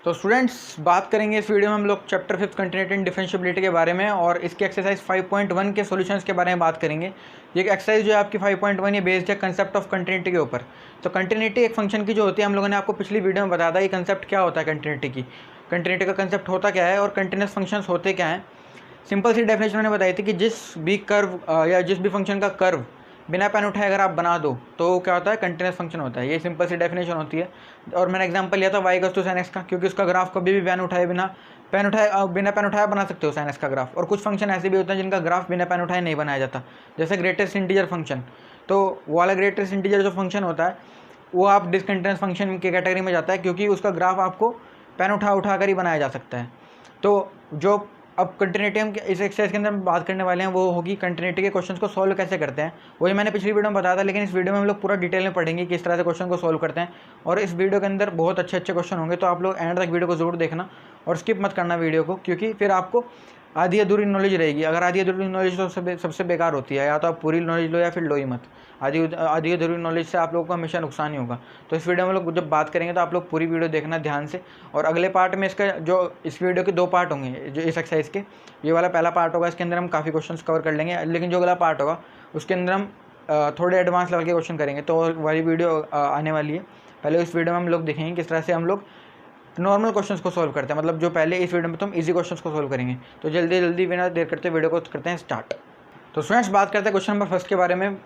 तो स्टूडेंट्स बात करेंगे इस वीडियो में हम लोग चैप्टर 5 कंटिन्यूटी एंड डिफरेंशिएबिलिटी के बारे में और इसके एक्सरसाइज 5.1 के सॉल्यूशंस के बारे में बात करेंगे। ये एक्सरसाइज जो है आपकी 5.1 ये बेस्ड है कंसेप्ट ऑफ कंटिन्यूटी के ऊपर। तो कंटिन्यूटी एक फंक्शन की जो होती है, हम लोगों ने आपको पिछली वीडियो में बताया था ये कंसेप्ट क्या होता है कंटिन्यूटी की, कंटिन्यूटी का कंसेप्ट होता क्या है और कंटिन्यूस फंक्शंस होते क्या हैं। सिंपल सी डेफिनेशन मैंने बताई थी कि जिस भी कर्व या जिस भी फंक्शन का कर्व बिना पेन उठाए अगर आप बना दो तो क्या होता है, कंटिन्यूस फंक्शन होता है। ये सिंपल सी डेफिनेशन होती है। और मैंने एग्जांपल लिया था y = sin x का, क्योंकि उसका ग्राफ कभी भी बिना पेन उठाए बना सकते हो sin x का ग्राफ। और कुछ फंक्शन ऐसे भी होते हैं जिनका ग्राफ बिना पेन उठाए नहीं बनाया जाता, जैसे ग्रेटेस्ट इंटीजर फंक्शन। तो वो वाला ग्रेटेस्ट इंटीजर जो फंक्शन होता है वो आप डिसकंटिन्यूस फंक्शन की कैटेगरी में जाता है, क्योंकि उसका ग्राफ आपको पेन उठा कर ही बनाया जा सकता है। तो जो अब कंटिन्यूटी हम इस एक्सरसाइज के अंदर बात करने वाले हैं वो होगी कंटिन्यूटी के क्वेश्चंस को सॉल्व कैसे करते हैं। वही मैंने पिछली वीडियो में बताया था, लेकिन इस वीडियो में हम लोग पूरा डिटेल में पढ़ेंगे किस तरह से क्वेश्चन को सॉल्व करते हैं। और इस वीडियो के अंदर बहुत अच्छे क्वेश्चन होंगे, तो आप लोग एंड तक वीडियो को जरूर देखना और स्किप मत करना वीडियो को, क्योंकि फिर आपको आधी अधूरी नॉलेज रहेगी। अगर आधी अधूरी नॉलेज तो सबसे बेकार होती है, या तो आप पूरी नॉलेज लो या फिर लो ही मत। आधी अधूरी नॉलेज से आप लोगों को हमेशा नुकसान ही होगा। तो इस वीडियो में लोग जब बात करेंगे तो आप लोग पूरी वीडियो देखना ध्यान से। और अगले पार्ट में इसका जो इस वीडियो के 2 पार्ट होंगे, जो इस एक्सरसाइज के ये वाला पहला पार्ट होगा, इसके अंदर हम काफ़ी क्वेश्चन कवर कर लेंगे। लेकिन जो अगला पार्ट होगा उसके अंदर हम थोड़े एडवांस लेवल के क्वेश्चन करेंगे। तो वाली वीडियो आने वाली है। पहले इस वीडियो में हम लोग देखेंगे किस तरह से हम लोग नॉर्मल क्वेश्चंस को सॉल्व करते हैं, मतलब जो पहले इस वीडियो में तो हम इजी क्वेश्चंस को सॉल्व करेंगे। तो जल्दी बिना देर करते वीडियो को करते हैं स्टार्ट। तो स्टूडेंट्स बात करते हैं क्वेश्चन नंबर 1 के बारे में।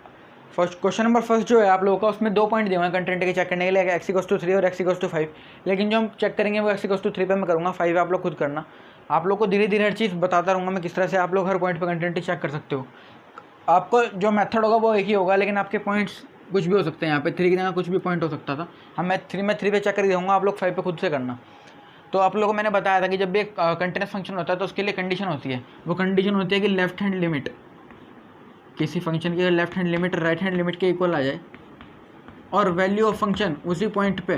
क्वेश्चन नंबर 1 जो है आप लोगों का, उसमें 2 पॉइंट दिए हुए हैं कंटिन्यूटी के चेक करने के लिए, x = 3 और x = 5। लेकिन जो हम चेक करेंगे वो x = 3 पे मैं करूँगा, 5 आप लोग खुद करना। आप लोग को धीरे धीरे हर चीज़ बताता रहूँगा मैं किस तरह से आप लोग हर पॉइंट पर कंटिन्यूटी चेक कर सकते हो। आपको जो मेथड होगा वो एक ही होगा, लेकिन आपके पॉइंट्स कुछ भी हो सकते हैं। यहाँ पे 3 की जगह कुछ भी पॉइंट हो सकता था। मैं 3 पे चेक कर दूँगा, आप लोग 5 पे खुद से करना। तो आप लोगों को मैंने बताया था कि जब भी एक कंटिन्यूस फंक्शन होता है तो उसके लिए कंडीशन होती है। वो कंडीशन होती है कि लेफ्ट हैंड लिमिट, किसी फंक्शन की left hand limit right hand limit के इक्वल आ जाए और वैल्यू ऑफ फंक्शन उसी पॉइंट पे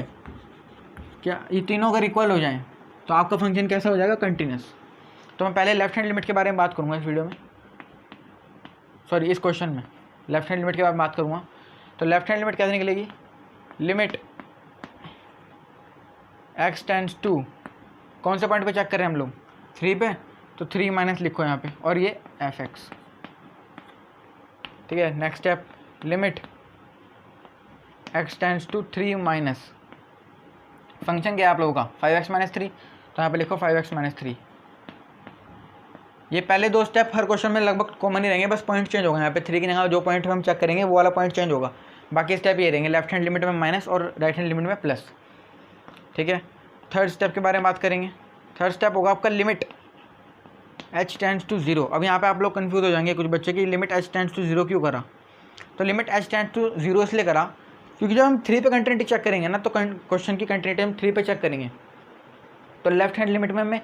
क्या ये तीनों अगर इक्वल हो जाएं तो आपका फंक्शन कैसा हो जाएगा, कंटिन्यूस। तो मैं पहले लेफ्ट हैंड लिमिट के बारे में बात करूँगा इस वीडियो में, सॉरी इस क्वेश्चन में लेफ्ट हैंड लिमिट के बारे में बात करूँगा। तो लेफ्ट हैंड लिमिट कैसे निकलेगी, लिमिट x टेंड्स टू, कौन से पॉइंट पे चेक करें हम लोग, 3 पे, तो 3 माइनस लिखो यहाँ पे और ये fx, ठीक है। Next step, limit x tends to 3 minus, function क्या है आप लोगों का 5x - 3, तो यहाँ पे लिखो 5x - 3। ये पहले 2 स्टेप हर क्वेश्चन में लगभग कॉमन ही रहेंगे, बस पॉइंट चेंज होगा। यहाँ पे 3 की जगह जो पॉइंट हम चेक करेंगे वो वाला पॉइंट चेंज होगा, बाकी स्टेप ये रहेंगे, लेफ्ट हैंड लिमिट में माइनस और राइट हैंड लिमिट में प्लस, ठीक है। थर्ड स्टेप के बारे में बात करेंगे। थर्ड स्टेप होगा आपका लिमिट h टेंड्स टू 0। अब यहाँ पे आप लोग कंफ्यूज हो जाएंगे कुछ बच्चे की, लिमिट h टेंड्स टू 0 क्यों करा। तो लिमिट h टेंड्स टू 0 इसलिए करा क्योंकि जब हम 3 पे कंटिन्यूटी चेक करेंगे ना, तो क्वेश्चन की कंटिन्यूटी हम 3 पे चेक करेंगे। तो लेफ्ट हैंड लिमिट में हमें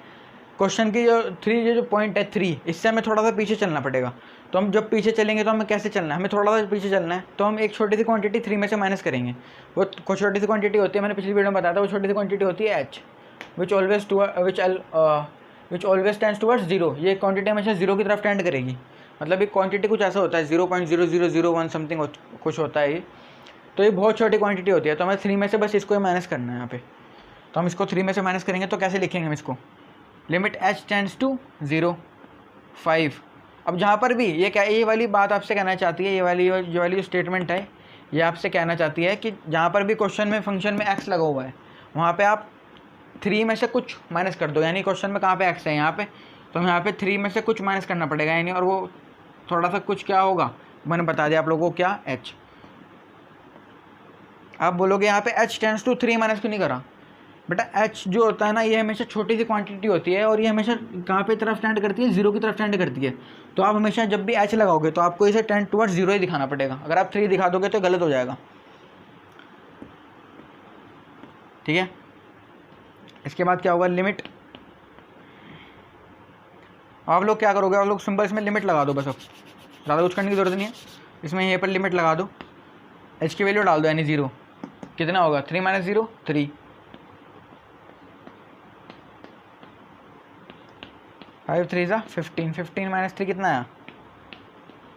क्वेश्चन की जो 3 जो पॉइंट है 3, इससे हमें थोड़ा सा पीछे चलना पड़ेगा। तो हम जब पीछे चलेंगे तो हमें कैसे चलना है, हमें थोड़ा सा पीछे चलना है। तो हम एक छोटी सी क्वांटिटी 3 में से माइनस करेंगे। वो छोटी सी क्वांटिटी होती है, मैंने पिछली वीडियो में बताया था, वो छोटी सी क्वांटिटी होती है h, which always tends towards 0। ये क्वांटिटी हमेशा 0 की तरफ टेंड करेगी। मतलब ये क्वांटिटी कुछ ऐसा होता है 0.0001 समथिंग कुछ होता है ये। तो ये बहुत छोटी क्वांटिटी होती है, तो हमें 3 में से बस इसको माइनस करना है यहाँ पे। तो हम इसको 3 में से माइनस करेंगे तो कैसे लिखेंगे हम इसको, लिमिट h टेंड्स टू 0 5। अब जहाँ पर भी ये वाली बात आपसे कहना चाहती है, ये वाली जो स्टेटमेंट है ये आपसे कहना चाहती है कि जहाँ पर भी क्वेश्चन में फंक्शन में x लगा हुआ है वहाँ पे आप 3 में से कुछ माइनस कर दो। यानी क्वेश्चन में कहाँ पे x है, यहाँ पे, तो हम यहाँ पे 3 में से कुछ माइनस करना पड़ेगा, यानी और वो थोड़ा सा कुछ क्या होगा मैंने बता दिया आप लोगों को, क्या h। आप बोलोगे यहाँ पे h टेंड्स टू 3 माइनस क्यों नहीं करा, बेटा h जो होता है ना ये हमेशा छोटी सी क्वांटिटी होती है और ये हमेशा कहाँ पे तरफ टेंड करती है, 0 की तरफ टेंड करती है। तो आप हमेशा जब भी h लगाओगे तो आपको इसे टेंड टुवर्ड्स 0 ही दिखाना पड़ेगा। अगर आप 3 दिखा दोगे तो गलत हो जाएगा, ठीक है। इसके बाद क्या होगा, लिमिट, आप लोग क्या करोगे, आप लोग सिंपल इसमें लिमिट लगा दो बस, अब ज़्यादा कुछ करने की ज़रूरत नहीं है। इसमें यहाँ पर लिमिट लगा दो, h की वैल्यू डाल दो, यानी 0 कितना होगा, 3 - 0 3, 5 3 15, 15 - 3 कितना आया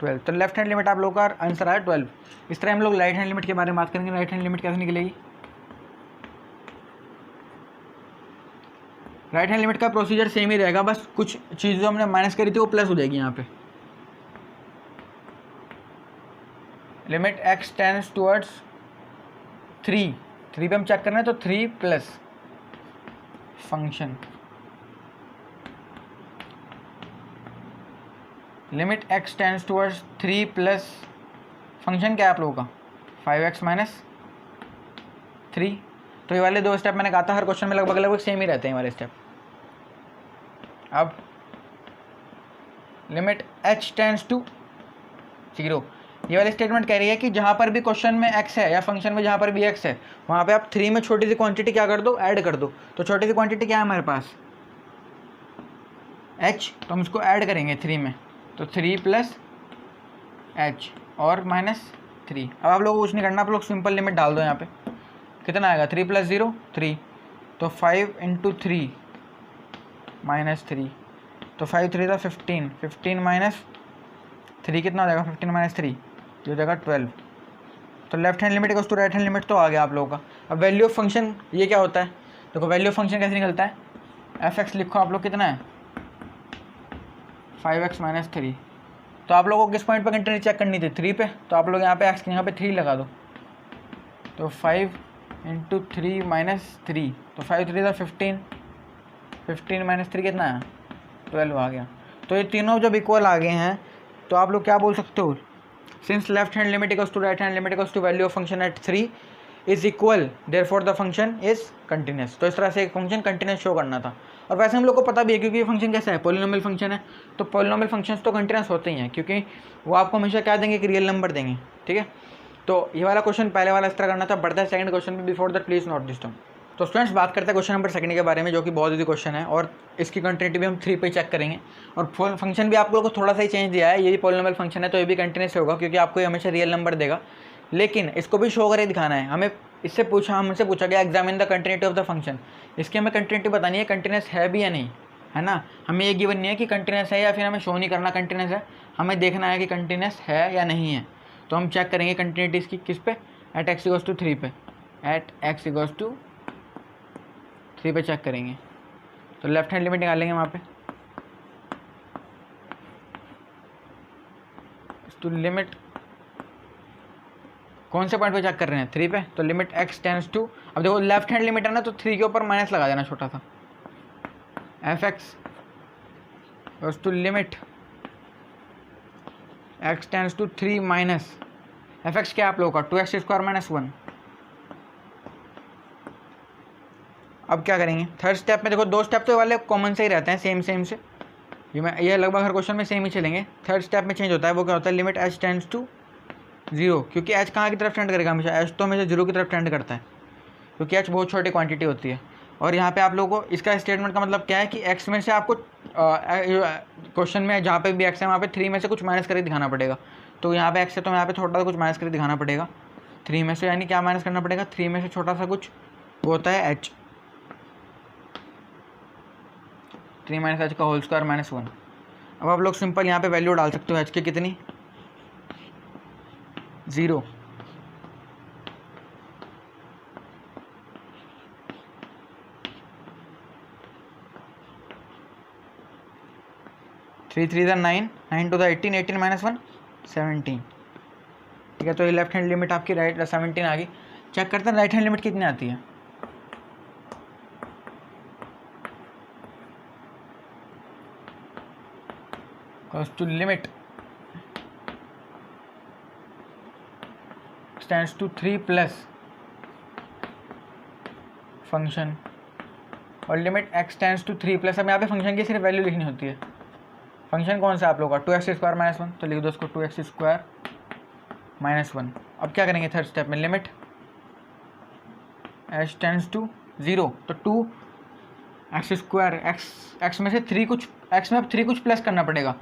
12। तो लेफ्ट हैंड लिमिट आप लोग का आंसर आया 12। इस तरह हम लोग राइट हैंड लिमिट के बारे में बात करेंगे। राइट हैंड लिमिट कैसे निकलेगी, राइट हैंड लिमिट का प्रोसीजर सेम ही रहेगा, बस कुछ चीज़ जो हमने माइनस करी थी वो प्लस हो जाएगी यहाँ पे। लिमिट x टेंड्स टूवर्ड्स 3 पे हम चेक करना है तो 3 plus function limit x tends towards 3 plus function क्या है आप लोगों का 5x माइनस 3। तो ये वाले दो स्टेप मैंने कहा था हर क्वेश्चन में लगभग लगभग सेम ही रहते हैं ये वाले स्टेप। अब लिमिट h टेंड्स टू 0, ये वाली स्टेटमेंट कह रही है कि जहाँ पर भी क्वेश्चन में x है या फंक्शन में जहाँ पर भी x है वहाँ पे आप 3 में छोटी सी क्वांटिटी क्या कर दो, ऐड कर दो। तो छोटी सी क्वांटिटी क्या है हमारे पास h, तो हम इसको ऐड करेंगे 3 में, तो 3 प्लस h और माइनस 3। अब आप लोगों को कुछ नहीं करना, आप लोग सिंपल लिमिट डाल दो यहाँ पे, कितना आएगा 3 प्लस 0 3, तो 5 इंटू 3 माइनस 3, तो 5 3 था 15, 15 माइनस 3 कितना हो जाएगा 15 माइनस 3 ये हो जाएगा 12। तो left hand limit equals to right hand limit तो आ गया आप लोगों का। अब वैल्यू ऑफ फंक्शन ये क्या होता है, देखो वैल्यू ऑफ फंक्शन कैसे निकलता है, f(x) लिखो आप लोग कितना है 5x माइनस 3। तो आप लोगों को किस पॉइंट पर कंटिन्यूटी चेक करनी थी 3 पे, तो आप लोग यहाँ पे x के यहाँ पे 3 लगा दो, तो 5 इंटू 3 माइनस 3, तो 5 3 था 15, 15 माइनस 3 कितना है 12 आ गया। तो ये तीनों जब इक्वल आ गए हैं तो आप लोग क्या बोल सकते हो, since left hand limit equals to right hand limit equals to value of function at 3 is equal, therefore the function is continuous. तो इस तरह से एक फंक्शन कंटिन्यूस शो करना था। और वैसे हम लोग को पता भी है क्योंकि ये फंक्शन कैसा है पॉलिनोमियल फंक्शन है, तो पॉलिनोमियल फंक्शंस तो कंटिन्यूस होते ही हैं क्योंकि वो आपको हमेशा क्या देंगे कि रियल नंबर देंगे, ठीक है। तो ये वाला क्वेश्चन पहले वाला इस तरह करना था, बढ़ता है सेकंड क्वेश्चन पे, before that please note this term. तो स्टूडेंट्स बात करते हैं क्वेश्चन नंबर सेकंड के बारे में, जो कि बहुत ईजी क्वेश्चन है और इसकी कंटिन्यूटी भी हम 3 पे चेक करेंगे। और फंक्शन भी आप लोगों को थोड़ा सा ही चेंज दिया है, ये भी पॉलिनोमियल फंक्शन है तो ये भी कंटिन्यूस होगा क्योंकि आपको ये हमेशा रियल नंबर देगा, लेकिन इसको भी शो करके दिखाना है। हमें हमसे पूछा गया examine the continuity of the function, इसकी हमें कंटिन्यूटी बतानी है कंटिन्यूस है भी या नहीं, है ना। हमें ये गिवन नहीं है कि कंटिन्यूस है या फिर हमें शो नहीं करना कंटिन्यूस है, हमें देखना है कि कंटिन्यूस है या नहीं है। तो हम चेक करेंगे कंटिन्यूटी इसकी किस पे, एट x इक्वल्स टू 3 पे, एट x इक्वल्स टू 3 पे चेक करेंगे। तो लेफ्ट हैंड लिमिट निकालेंगे वहाँ पे, तो लिमिट कौन से पॉइंट पे चेक कर रहे हैं 3 पे, तो लिमिट x टेंड्स टू, अब देखो लेफ्ट हैंड लिमिट है ना तो 3 के ऊपर माइनस लगा देना छोटा सा, f(x) equals to limit x tends to 3 minus f(x) क्या आप लोगों का 2x स्क्वायर माइनस 1। अब क्या करेंगे थर्ड स्टेप में, देखो दो स्टेप तो वाले कॉमन से ही रहते हैं सेम से, ये लगभग हर क्वेश्चन में सेम ही चलेंगे। थर्ड स्टेप में चेंज होता है, वो क्या होता है लिमिट h टेंड्स टू 0, क्योंकि h कहाँ की तरफ टेंड करेगा हमेशा, h तो हमेशा 0 की तरफ टेंड करता है क्योंकि h बहुत छोटी क्वांटिटी होती है। और यहाँ पे आप लोगों को इसका स्टेटमेंट का मतलब क्या है कि x में से आपको क्वेश्चन में जहाँ पे भी x है वहाँ पे 3 में से कुछ माइनस करके दिखाना पड़ेगा। तो यहाँ पे x है तो यहाँ पे छोटा सा कुछ माइनस करके दिखाना पड़ेगा 3 में से, यानी क्या माइनस करना पड़ेगा 3 में से छोटा सा कुछ, वो होता है h, 3 माइनस h का होल स्क्वायर माइनस 1। अब आप लोग सिंपल यहाँ पे वैल्यू डाल सकते हो h की कितनी 0, थ्री 3 9, 9 टू द 18, 18 माइनस 1 17, ठीक है। तो ये लेफ्ट हैंड लिमिट आपकी राइट 17 आ गई। चेक करते हैं राइट हैंड लिमिट कितनी आती है, to limit tends to 3 plus function और limit x tends to 3 plus. अब यहाँ पे फंक्शन की सिर्फ वैल्यू लिखनी होती है। फंक्शन कौन सा आप लोगों का 2x स्क्वायर माइनस 1, तो लिख दो उसको 2x स्क्वायर माइनस 1। अब क्या करेंगे थर्ड स्टेप में, लिमिट h टेंड्स टू 0, तो 2x स्क्वायर x में से 3 कुछ x में अब 3 कुछ प्लस करना पड़ेगा,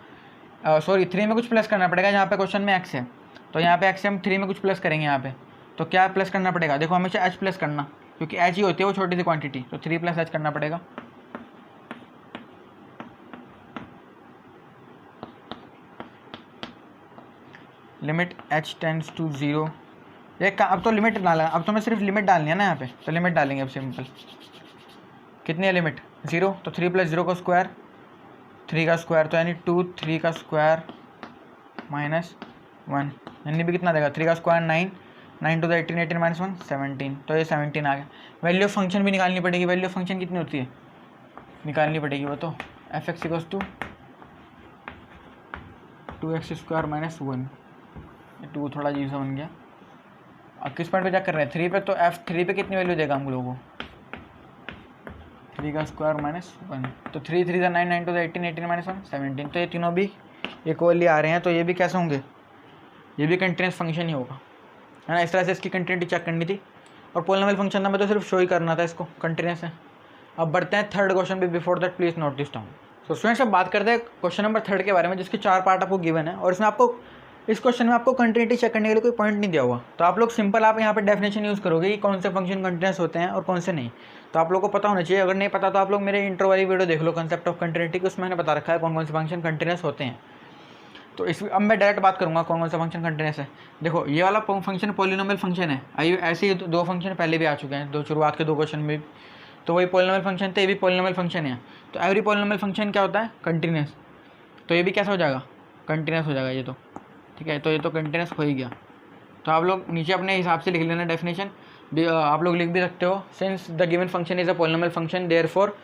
सॉरी 3 में कुछ प्लस करना पड़ेगा जहाँ पे क्वेश्चन में x है, तो यहाँ पे x से हम 3 में कुछ प्लस करेंगे यहाँ पे। तो क्या प्लस करना पड़ेगा, देखो हमेशा h प्लस करना क्योंकि h ही होती है वो छोटी सी क्वांटिटी, तो 3 प्लस h करना पड़ेगा। लिमिट h टेंड्स टू 0, एक अब तो लिमिट डाला, अब तो मैं सिर्फ लिमिट डालनी है ना यहाँ पे, तो लिमिट डालेंगे अब सिंपल कितनी है लिमिट 0, तो 3 + 0 का स्क्वायर 3 का स्क्वायर, तो यानी 2 3 का स्क्वायर -1, यानी भी कितना देगा 3 का स्क्वायर 9, 9 टू द 18, 18 - 1 17, तो ये 17 आ गया। वैल्यू ऑफ फंक्शन भी निकालनी पड़ेगी। वैल्यू ऑफ फंक्शन कितनी होती है निकालनी पड़ेगी वो, तो f(x) = 2x² - 1, 2 थोड़ा अजीब सा बन गया। अब किस पॉइंट पे चेक कर रहे हैं 3 पे, तो f3 पे कितनी वैल्यू देगा हम लोगों को 3 का स्क्वायर -1, तो 3 3 9, 9 टू द 18, 18 - 1 17, तो ये तीनों भी इक्वली आ रहे हैं, तो ये भी कैसे होंगे, ये भी कंटिन्यूस फंक्शन ही होगा, है ना। इस तरह से इसकी कंटिन्यूटी चेक करनी थी, और पॉलिनोमियल फंक्शन था मैं तो सिर्फ शो ही करना था इसको कंटिन्यूस है। अब बढ़ते हैं थर्ड क्वेश्चन पे, before that please note this down. So students अब बात करते हैं क्वेश्चन नंबर 3 के बारे में, जिसके 4 पार्ट आपको गिवन है, और इसमें आपको इस क्वेश्चन में आपको कंटिन्यूटी चेक करने के लिए कोई पॉइंट नहीं दिया हुआ, तो आप लोग सिंपल आप यहाँ पे डेफिनेशन यूज़ करोगे कि कौन से फंक्शन कंटिन्यूस होते हैं और कौन से नहीं, तो आप लोग को पता होना चाहिए। अगर नहीं पता तो आप लोग मेरे इंट्रो वाली वीडियो देख लो कंसेप्ट ऑफ कंटिन्यूटी की, उसमें मैंने बता रखा है कौन कौन से फंक्शन कंटिन्यूस होते हैं। तो इस अब मैं डायरेक्ट बात करूँगा कौन कौन सा फंक्शन कंटिन्यूस है। देखो ये वाला फंक्शन पॉलिनोमियल फंक्शन है, आइए ऐसे ही 2 फंक्शन पहले भी आ चुके हैं, 2 शुरुआत के 2 क्वेश्चन में, तो वही पॉलिनोमियल फंक्शन थे, ये भी पॉलिनोमियल फंक्शन है। तो एवरी पॉलिनोमियल फंक्शन क्या होता है कंटिन्यूस, तो ये भी कैसा हो जाएगा कंटिन्यूस हो जाएगा ये, तो ठीक है, तो ये तो कंटिन्यूस हो ही गया। तो आप लोग नीचे अपने हिसाब से लिख लेना डेफिनेशन, आप लोग लिख भी सकते हो, since the given function is a polynomial function therefore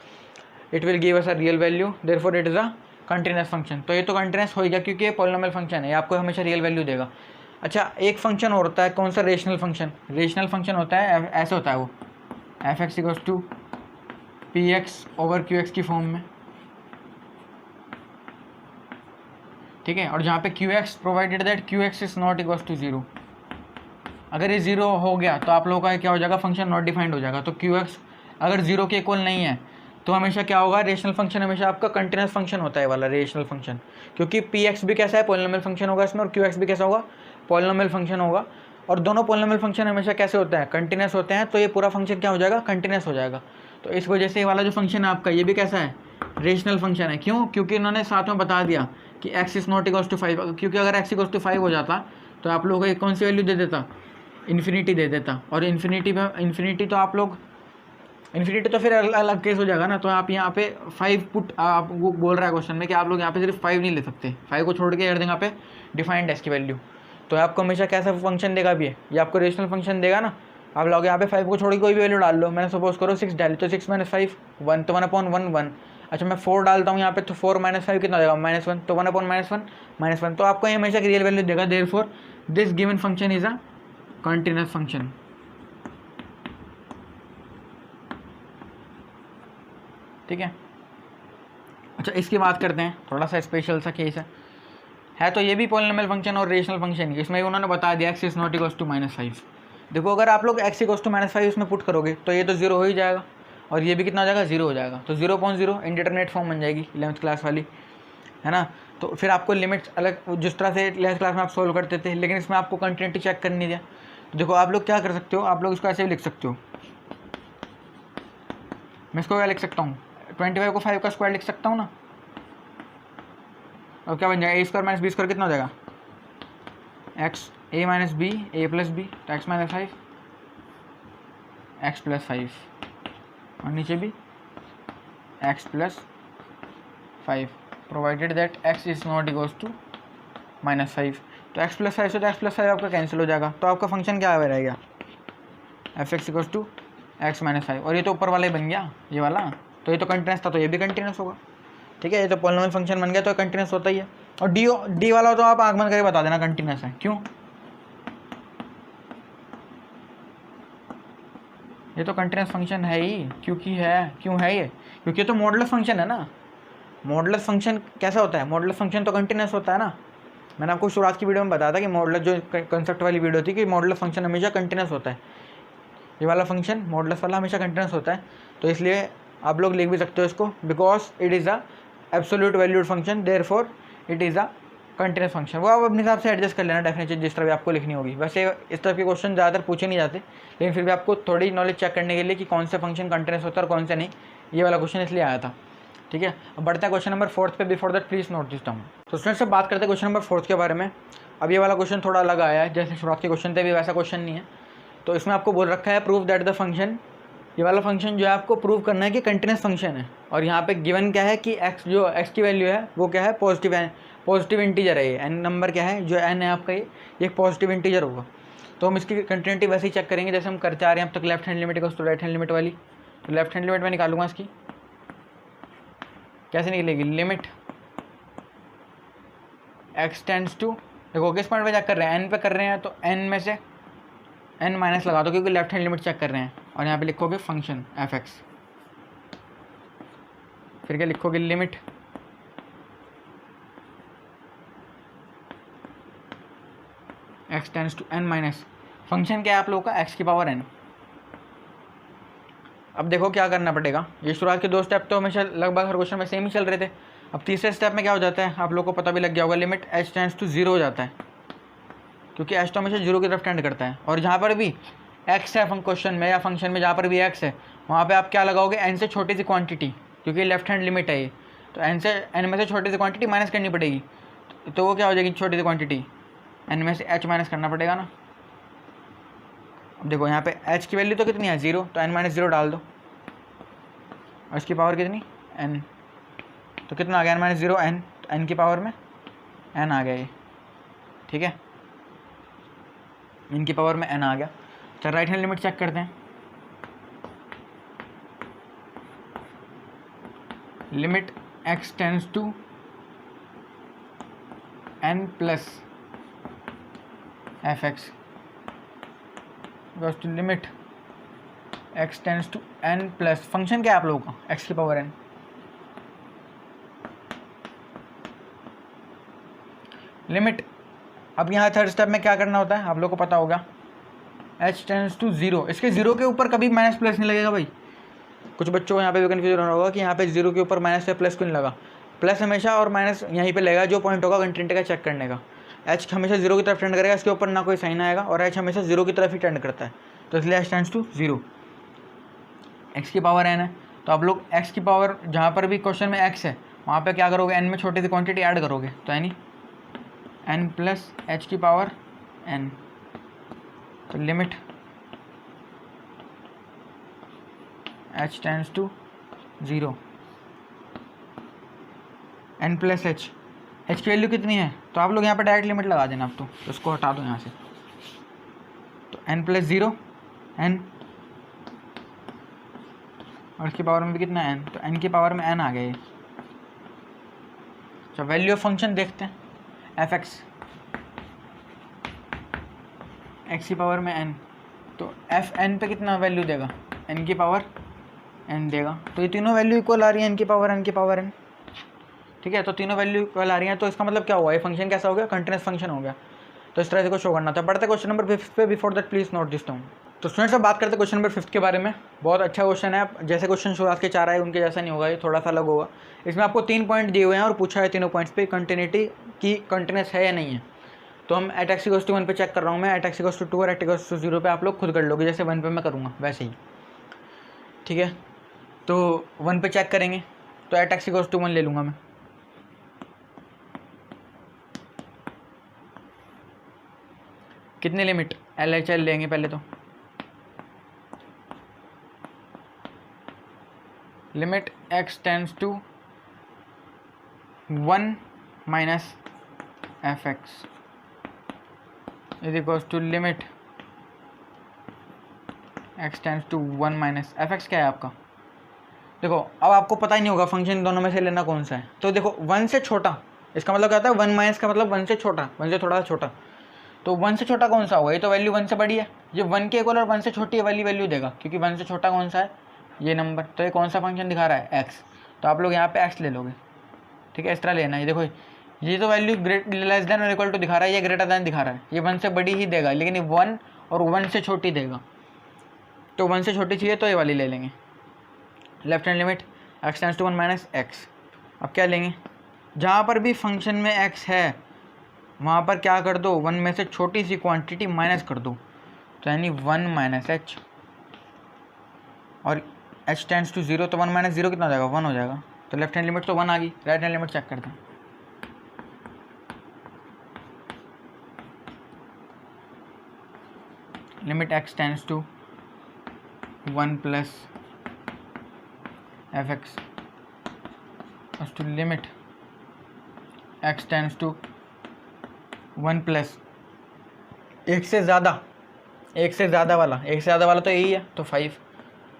it will give us a real value therefore it is a continuous function, तो ये तो कंटिन्यूस हो ही गया क्योंकि ये पॉलिनोमियल फंक्शन है, ये आपको हमेशा रियल वैल्यू देगा। अच्छा एक फंक्शन और होता है कौन सा, रेशनल फंक्शन। रेशनल फंक्शन होता है ऐसे होता है वो f(x) = px/qx की फॉर्म में, ठीक है, और जहाँ पे qx provided that qx is not equal to 0, अगर ये 0 हो गया तो आप लोगों का क्या हो जाएगा फंक्शन नॉट डिफाइंड हो जाएगा। तो qx अगर 0 के इक्वल नहीं है तो हमेशा क्या होगा, रेशनल फंक्शन हमेशा आपका कंटिन्यूस फंक्शन होता है वाला रेशनल फंक्शन, क्योंकि px भी कैसा है पॉलिनोमियल फंक्शन होगा इसमें, और qx भी कैसा होगा पॉलिनोमियल फंक्शन होगा, और दोनों पॉलिनोमियल फंक्शन हमेशा कैसे होते हैं कंटिन्यूस होते हैं, तो ये पूरा फंक्शन क्या हो जाएगा कंटिन्यूस हो जाएगा। तो इस वजह से ये वाला जो फंक्शन है आपका ये भी कैसा है रेशनल फंक्शन है। क्यों, क्योंकि इन्होंने साथ में बता दिया कि x is not equal to 5, क्योंकि अगर x इक्वल टू 5 हो जाता तो आप लोगों को कौन सी वैल्यू दे देता, इन्फिनिटी दे देता, और इन्फिनिटी तो आप लोग इन्फिनिटी तो फिर अलग केस हो जाएगा ना। तो आप यहाँ पे 5 पुट आप वो बोल रहा है क्वेश्चन में कि आप लोग यहाँ पे सिर्फ 5 नहीं ले सकते, 5 को छोड़ के हर जगह पे डिफाइंड है इसकी वैल्यू, तो आपको हमेशा कैसा फंक्शन देगा भी है, ये आपको रेशनल फंक्शन देगा ना। आप लोग यहाँ पे 5 को छोड़ के कोई भी वैल्यू डाल लो, मैंने सपोज करो 6 डाली, तो 6 - 5 1, तो 1/1 1। अच्छा मैं 4 डालता हूँ यहाँ पे, तो 4 - 5 कितना देगा -1, तो 1/-1 -1, तो आपको ये हमेशा रियल वैल्यू देगा। Therefore this given function is a continuous function, ठीक है। अच्छा इसकी बात करते हैं, थोड़ा सा स्पेशल सा केस है तो ये भी पॉलिनोमियल फंक्शन और रेशनल फंक्शन ही, इसमें भी उन्होंने बता दिया x is not equal to -5। देखो अगर आप लोग x इक्वल टू -5 इसमें पुट करोगे तो ये तो 0 हो ही जाएगा, और ये भी कितना हो जाएगा 0 हो जाएगा, तो 0.0 इंडिटरमिनेट फॉर्म बन जाएगी 11th क्लास वाली, है ना। तो फिर आपको लिमिट्स अलग जिस तरह से 11th क्लास में आप सोल्व करते थे, लेकिन इसमें आपको कंटिन्यूटी चेक करनी दिया। तो देखो आप लोग क्या कर सकते हो, आप लोग इसको ऐसे भी लिख सकते हो, मैं इसको क्या लिख सकता हूँ 25 को 5 का स्क्वायर लिख सकता हूँ ना, और क्या बन जाएगा a² - b² कितना हो जाएगा x a - b a + b, तो x - 5 x + 5, और नीचे भी x + 5 provided that x is not equals to -5, तो x + 5 से तो x + 5 आपका कैंसिल हो जाएगा, तो आपका फंक्शन क्या रहेगा f(x) = x - 5, और ये तो ऊपर वाला ही बन गया ये वाला, तो ये तो कंटिन्यूस था तो ये भी कंटिन्यूस होगा, ठीक है। ये तो पॉलिनोमियल फंक्शन बन गया तो कंटिन्यूस होता ही है। और डी वाला तो आप आंख बंद करके बता देना कंटिन्यूस है, क्यों, ये तो कंटिन्यूस फंक्शन है ही, क्यों है ये, क्योंकि ये तो मॉडुलस फंक्शन है ना। मॉडुलस फंक्शन कैसा होता है, मॉडुलस फंक्शन तो कंटिन्यूस होता है ना। मैंने आपको शुरुआत की वीडियो में बताया था कि मॉडुलस जो कंसेप्ट वाली वीडियो थी कि मॉडुलस फंक्शन हमेशा कंटिन्यूस होता है, ये वाला फंक्शन मॉडुलस वाला हमेशा कंटिन्यूस होता है, तो इसलिए आप लोग लिख भी सकते हो इसको, because it is a absolute valued function therefore it is a continuous function. वो आप अपने हिसाब से एडजस्ट कर लेना डेफिनेशन जिस तरह भी आपको लिखनी होगी। वैसे इस तरह के क्वेश्चन ज़्यादातर पूछे नहीं जाते, लेकिन फिर भी आपको थोड़ी नॉलेज चेक करने के लिए कि कौन से फंक्शन कंटिन्यूस होता है और कौन से नहीं, ये वाला क्वेश्चन इसलिए आया था, ठीक है। अब बढ़ता है क्वेश्चन नंबर 4 पे, before that please note this down. तो स्टूडेंट्स बात करते हैं क्वेश्चन नंबर 4 के बारे में। अब ये वाला क्वेश्चन थोड़ा अलग आया है, जैसे शुरुआत के क्वेश्चन थे भी वैसा क्वेश्चन नहीं है। तो इसमें आपको बोल रखा है प्रूव दैट द फंक्शन ये वाला फंक्शन जो है आपको प्रूव करना है कि कंटिन्यूस फंक्शन है, और यहाँ पे गिवन क्या है कि x जो x की वैल्यू है वो क्या है, पॉजिटिव इंटीजर है। ये n नंबर क्या है, जो n है आपका ये एक पॉजिटिव इंटीजर होगा। तो हम इसकी कंटिन्यूटी वैसे ही चेक करेंगे जैसे हम करते आ रहे हैं अब तक, left hand limit equals to right hand limit वाली। तो लेफ्ट हैंड लिमिट में निकालूंगा इसकी, कैसे निकलेगी, लिमिट x टेंड्स टू, देखो किस पॉइंट पे चेक कर रहे हैं, n पे कर रहे हैं, तो n में से n माइनस लगा दो क्योंकि लेफ्ट हैंड लिमिट चेक कर रहे हैं, और यहाँ पे लिखोगे फंक्शन f(x), फिर क्या लिखोगे, limit x tends to n minus, function क्या है आप लोगों का x की पावर n। अब देखो क्या करना पड़ेगा, ये शुरुआत के 2 स्टेप तो हमेशा लगभग हर क्वेश्चन में सेम ही चल रहे थे। अब तीसरे स्टेप में क्या हो जाता है आप लोग को पता भी लग गया होगा, लिमिट h टेंड्स टू 0 हो जाता है, क्योंकि h तो हमेशा 0 की तरफ टेंड करता है। और जहाँ पर भी x है क्वेश्चन में या फंक्शन में, जहाँ पर भी x है वहाँ पे आप क्या लगाओगे, n से छोटी सी क्वांटिटी, क्योंकि लेफ्ट हैंड लिमिट है ये, तो n में से छोटी सी क्वांटिटी माइनस करनी पड़ेगी। तो वो क्या हो जाएगी, छोटी सी क्वांटिटी n में से h माइनस करना पड़ेगा ना। अब देखो यहाँ पे h की वैल्यू तो कितनी है, 0, तो n माइनस 0 डाल दो, और इसकी पावर कितनी, n, तो कितना आ गया, n माइनस 0 n, तो n की पावर में n आ गया ये, ठीक है, इनकी पावर में n आ गया। चल राइट हैंड लिमिट चेक करते हैं, limit x tends to n plus f(x) goes to limit x tends to n plus, function क्या है आप लोगों का, x की पावर n, लिमिट। अब यहाँ थर्ड स्टेप में क्या करना होता है आप लोग को पता होगा, h टेंड्स टू 0, इसके 0 के ऊपर कभी माइनस प्लस नहीं लगेगा भाई। कुछ बच्चों को यहाँ पे भी कन्फ्यूजन हो रहा होगा कि यहाँ पे 0 के ऊपर माइनस या प्लस क्यों नहीं लगा, प्लस हमेशा और माइनस यहीं पे लगेगा जो पॉइंट होगा कंटिन्यूटी का चेक करने का। h हमेशा 0 की तरफ टेंड करेगा, इसके ऊपर ना कोई साइन आएगा, और h हमेशा 0 की तरफ ही टेंड करता है, तो इसलिए h टेंड्स टू 0, x की पावर n है। तो आप लोग x की पावर, जहाँ पर भी क्वेश्चन में x है वहाँ पर क्या करोगे, n में छोटी सी क्वान्टिटी ऐड करोगे, तो यानी n प्लस h की पावर n, तो limit h tends to 0, n plus h की वैल्यू कितनी है, तो आप लोग यहाँ पर डायरेक्ट लिमिट लगा देना। अब तो उसको हटा दो यहाँ से, तो n प्लस 0 n, और इसकी पावर में भी कितना n, तो n की पावर में n आ गया ये। तो वैल्यू ऑफ फंक्शन देखते हैं, f(x), x की पावर में n, तो f n पे कितना वैल्यू देगा, n की पावर n देगा। तो ये तीनों वैल्यू इक्वल आ रही है, n की पावर n, ठीक है, तो तीनों वैल्यू इक्वल आ रही हैं, तो इसका मतलब क्या हुआ, ये फंक्शन कैसा हो गया, कंटिन्यूस फंक्शन हो गया। तो इस तरह से को शो करना था। बढ़ते क्वेश्चन नंबर 5 पे, before that please note this down. तो स्टूडेंट्स अब बात करते हैं क्वेश्चन नंबर 5 के बारे में। बहुत अच्छा क्वेश्चन है, जैसे क्वेश्चन शुरुआत के 4 आए उनके जैसा नहीं होगा, ये थोड़ा सा अलग होगा। इसमें आपको 3 पॉइंट दिए हुए हैं और पूछा है तीनों पॉइंट्स पे कंटिन्यूटी की कंटिन्यूस है या नहीं है। तो हम एट x = 1 पे चेक कर रहा हूँ मैं, एट x = 2 और एट x = 0 पे आप लोग खुद कर लोगे, जैसे 1 पे मैं करूँगा वैसे ही, ठीक है। तो 1 पे चेक करेंगे, तो एट x = 1 ले लूँगा मैं, कितनी लिमिट LHL लेंगे पहले, तो limit x tends to 1 minus f(x) is equals to limit x tends to 1 minus f(x) क्या है आपका। देखो अब आपको पता ही नहीं होगा फंक्शन दोनों में से लेना कौन सा है, तो देखो 1 से छोटा, इसका मतलब क्या होता है 1 माइनस का मतलब 1 से छोटा, 1 से थोड़ा सा छोटा, तो 1 से छोटा कौन सा होगा, ये तो वैल्यू 1 से बड़ी है, ये 1 के इक्वल और 1 से छोटी वाली वैल्यू देगा, क्योंकि 1 से छोटा कौन सा है, ये नंबर, तो ये कौन सा फंक्शन दिखा रहा है, x, तो आप लोग यहाँ पे x ले लोगे, ठीक है, इस तरह लेना है। देखो ये तो वैल्यू लेस देन और इक्वल टू दिखा रहा है, ये ग्रेटर देन दिखा रहा है, ये 1 से बड़ी ही देगा, लेकिन ये 1 और 1 से छोटी देगा, तो 1 से छोटी चाहिए तो ये वाली ले लेंगे, left hand limit x tends to 1 minus x। अब क्या लेंगे, जहाँ पर भी फंक्शन में x है वहाँ पर क्या कर दो, 1 में से छोटी सी क्वांटिटी माइनस कर दो, तो यानी 1 माइनस h, और h टेंड्स टू 0, तो 1 माइनस 0 कितना हो जाएगा, 1 हो जाएगा, तो लेफ्ट हैंड लिमिट तो 1 आ गई। राइट हैंड लिमिट चेक करते हैं, limit x tends to 1 plus f x to limit x tends to 1 plus एक से ज़्यादा वाला तो यही है, तो 5।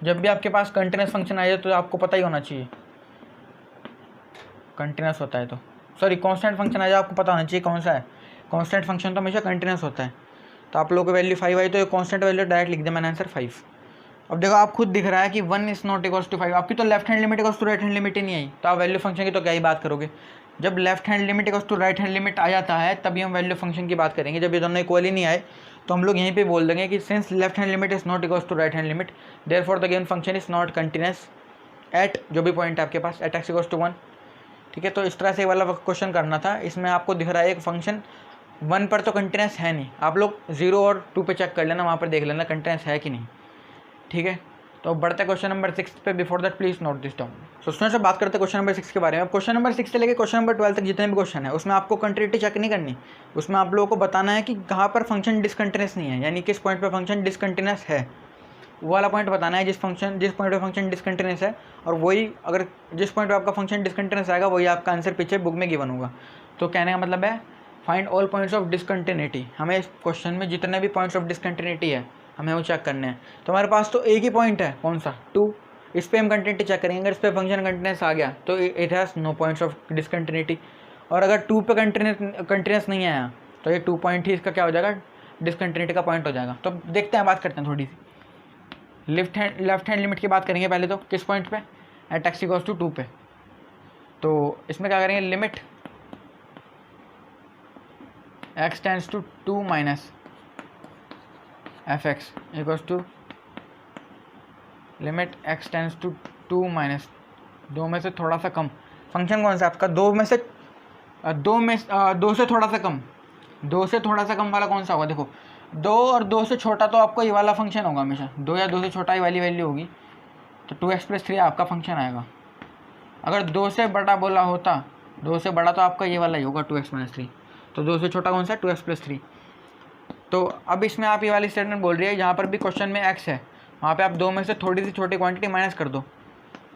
जब भी आपके पास कंटिन्यूस फंक्शन आ जाए तो आपको पता ही होना चाहिए कंटिन्यूस होता है, तो सॉरी कांस्टेंट फंक्शन आ जाए आपको पता होना चाहिए कौन सा है। कांस्टेंट फंक्शन तो हमेशा कंटिन्यूस होता है। तो आप लोगों को वैल्यू 5 आई तो ये कांस्टेंट वैल्यू डायरेक्ट लिख दिया मैंने, आंसर 5। अब देखो आप खुद दिख रहा है कि 1 इज नॉट इक्वल्स टू 5, आपकी तो left hand limit equals to right hand limit ही नहीं आई, तो आप वैल्यू फंक्शन की तो क्या ही बात करोगे। जब left hand limit equals to right hand limit आ जाता है तभी हम वैल्यू फंक्शन की बात करेंगे। जब ये दोनों इक्वल ही नहीं आए तो हम लोग यहीं पे बोल देंगे कि since left hand limit is not equals to right hand limit therefore the given function is not continuous at जो भी पॉइंट है आपके पास एट एक्स इक्वल्स टू 1। ठीक है, तो इस तरह से वाला क्वेश्चन करना था। इसमें आपको दिख रहा है एक फंक्शन 1 पर तो कंटिन्यूस है नहीं, आप लोग 0 और 2 पे चेक कर लेना, वहाँ पर देख लेना कंटिन्यूस है कि नहीं। ठीक है, तो बढ़ते क्वेश्चन नंबर 6 पे। Before that please note this down. तो स्टूडेंट्स से बात करते हैं क्वेश्चन नंबर 6 के बारे में। अब क्वेश्चन नंबर 6 से लेकर क्वेश्चन नंबर 12 तक जितने भी क्वेश्चन है उसमें आपको कंटिन्यूटी चेक नहीं करनी, उसमें आप लोगों को बताना है कि कहाँ पर फंक्शन डिसकंटिन्यूस नहीं है, यानी किस पॉइंट पर फंक्शन डिसकंटिन्यूस है, वो वाला पॉइंट बताना है जिस पॉइंट पे फंक्शन डिसकंटिन्यूस है। और वही अगर जिस पॉइंट पे आपका फंक्शन डिसकंटिन्यूस आएगा वही आपका आंसर पीछे बुक में गिवन होगा। तो कहने का मतलब है find all points of discontinuity. हमें इस क्वेश्चन में जितने भी पॉइंट्स ऑफ डिसकंटिन्यूटी है हमें वो चेक करने हैं। तो हमारे पास तो एक ही पॉइंट है, कौन सा 2, इस पर हम कंटिन्यूटी चेक करेंगे। अगर इस पर फंक्शन कंटिन्यूस आ गया तो it has no points of discontinuity, और अगर 2 पे कंटिन्यूस नहीं आया तो ये 2 पॉइंट ही इसका क्या हो जाएगा, डिसकंटिन्यूटी का पॉइंट हो जाएगा। तो देखते हैं, बात करते हैं थोड़ी सी। लेफ्ट हैंड लिमिट की बात करेंगे पहले, तो किस पॉइंट पे, एट एक्स इक्वल्स टू 2 पे। तो इसमें क्या करेंगे, limit x tends to 2 minus F x equals to limit x tends to 2 minus 2 में से थोड़ा सा कम। फंक्शन कौन सा आपका, 2 से थोड़ा सा कम, 2 से थोड़ा सा कम वाला कौन सा होगा। देखो 2 और 2 से छोटा तो आपको ये वाला फंक्शन होगा हमेशा, 2 या 2 से छोटा ही वाली वैल्यू होगी, तो 2x + 3 आपका फंक्शन आएगा। अगर 2 से बड़ा बोला होता, 2 से बड़ा तो आपका ये वाला ही होगा 2x - 3, तो 2 से छोटा कौन सा, 2x + 3। तो अब इसमें आप ये वाली स्टेटमेंट बोल रही है, जहाँ पर भी क्वेश्चन में x है वहाँ पे आप 2 में से थोड़ी सी छोटी क्वांटिटी माइनस कर दो,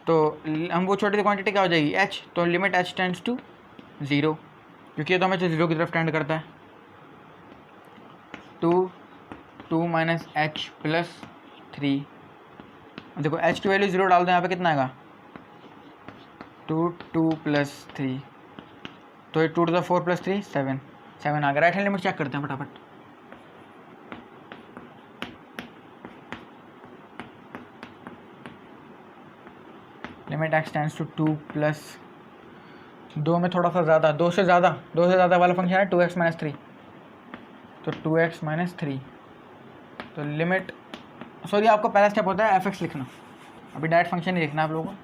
तो हम वो छोटी सी क्वांटिटी क्या हो जाएगी, h। तो लिमिट h टेंड्स टू 0, क्योंकि ये तो हमें 0 की तरफ टेंड करता है। 2 माइनस h + 3, देखो h की वैल्यू 0 डाल दो, यहाँ पे कितना आएगा 2 + 3, तो ये 2 to the 4 + 3 7 आ गया। राइट हैंड लिमिट चेक करते हैं फटाफट। Limit x tends to 2 plus 2 में थोड़ा सा ज़्यादा, 2 से ज़्यादा वाला फंक्शन है 2x - 3, तो 2x - 3। तो लिमिट, सॉरी आपका पहला स्टेप होता है f(x) लिखना, अभी डायरेक्ट फंक्शन ही लिखना आप लोगों को।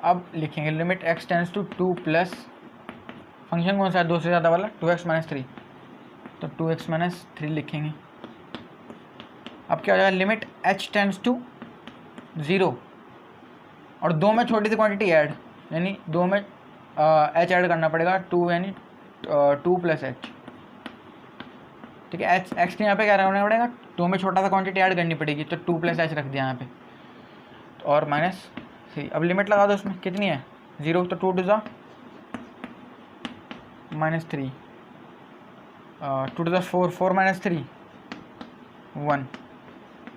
अब लिखेंगे limit x tends to 2 plus function कौन सा है 2 से ज़्यादा वाला, 2x - 3, तो 2x - 3 लिखेंगे। अब क्या हो जाएगा, लिमिट h टेंड्स टू 0 और 2 में छोटी सी क्वांटिटी ऐड, यानी 2 में h ऐड करना पड़ेगा, 2 यानी 2 + h। ठीक है, x के यहाँ पे क्या रखना पड़ेगा, 2 में छोटा सा क्वांटिटी ऐड करनी पड़ेगी, तो 2 + h रख दिया यहाँ पे, और -3। अब लिमिट लगा दो उसमें, कितनी है 0, तो 2 to the -3, 2 to the 4 - 3 1।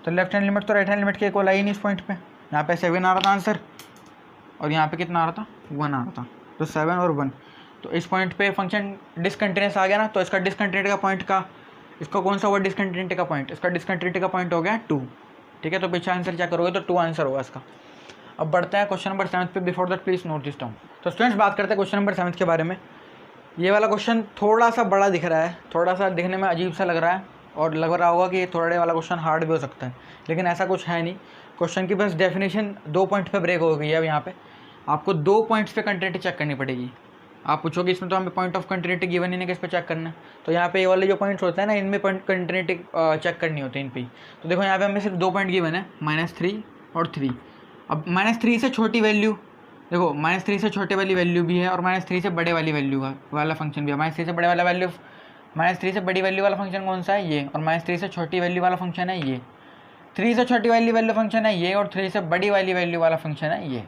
तो लेफ्ट हैंड लिमिट तो राइट हैंड लिमिट के इक्वल आई नहीं इस पॉइंट पे। यहाँ पे 7 आ रहा था आंसर, और यहाँ पे कितना आ रहा था 1 आ रहा था, तो 7 और 1। तो इस पॉइंट पे फंक्शन डिसकंटिन्यूस आ गया ना, तो इसका डिसकंटिन्यूटी का पॉइंट का, इसका कौन सा हुआ डिसकंटिन्यूटी का पॉइंट, इसका डिसकंटिन्यूटी का पॉइंट हो गया 2। ठीक है, तो पीछे आंसर चेक करोगे तो 2 आंसर होगा इसका। अब बढ़ते हैं क्वेश्चन नंबर 7 पे। Before that please note this down. तो स्टूडेंट्स बात करते हैं क्वेश्चन नंबर 7 के बारे में। ये वाला क्वेश्चन थोड़ा सा बड़ा दिख रहा है, थोड़ा सा दिखने में अजीब सा लग रहा है, और लग रहा होगा कि थोड़े वाला क्वेश्चन हार्ड भी हो सकता है, लेकिन ऐसा कुछ है नहीं। क्वेश्चन की बस डेफिनेशन 2 पॉइंट पे ब्रेक हो गई है। अब यहाँ पे आपको 2 पॉइंट्स पे कंटिन्यूटी चेक करनी पड़ेगी। आप पूछोगे इसमें तो हमें पॉइंट ऑफ कंटिन्यूटी गिवन ही नहीं, किस पे चेक करना है, तो यहाँ पे ये वाले जो पॉइंट्स होते हैं ना, इनमें कंटिन्यूटी चेक करनी होती है इन पे। तो देखो यहाँ पे हमें सिर्फ 2 पॉइंट गिवन है, -3 और 3। अब -3 से छोटी वैल्यू, देखो -3 से छोटे वाली वैल्यू भी है, और -3 से बड़े वाली वैल्यू वाला फंक्शन भी है। -3 से बड़े वाला वैल्यू -3 से बड़ी वैल्यू वाला फंक्शन कौन सा है? ये। और -3 से छोटी वैल्यू वाला फंक्शन है ये। 3 से छोटी वैल्यू फंक्शन है ये, और 3 से बड़ी वाली वैल्यू वाला फंक्शन है ये।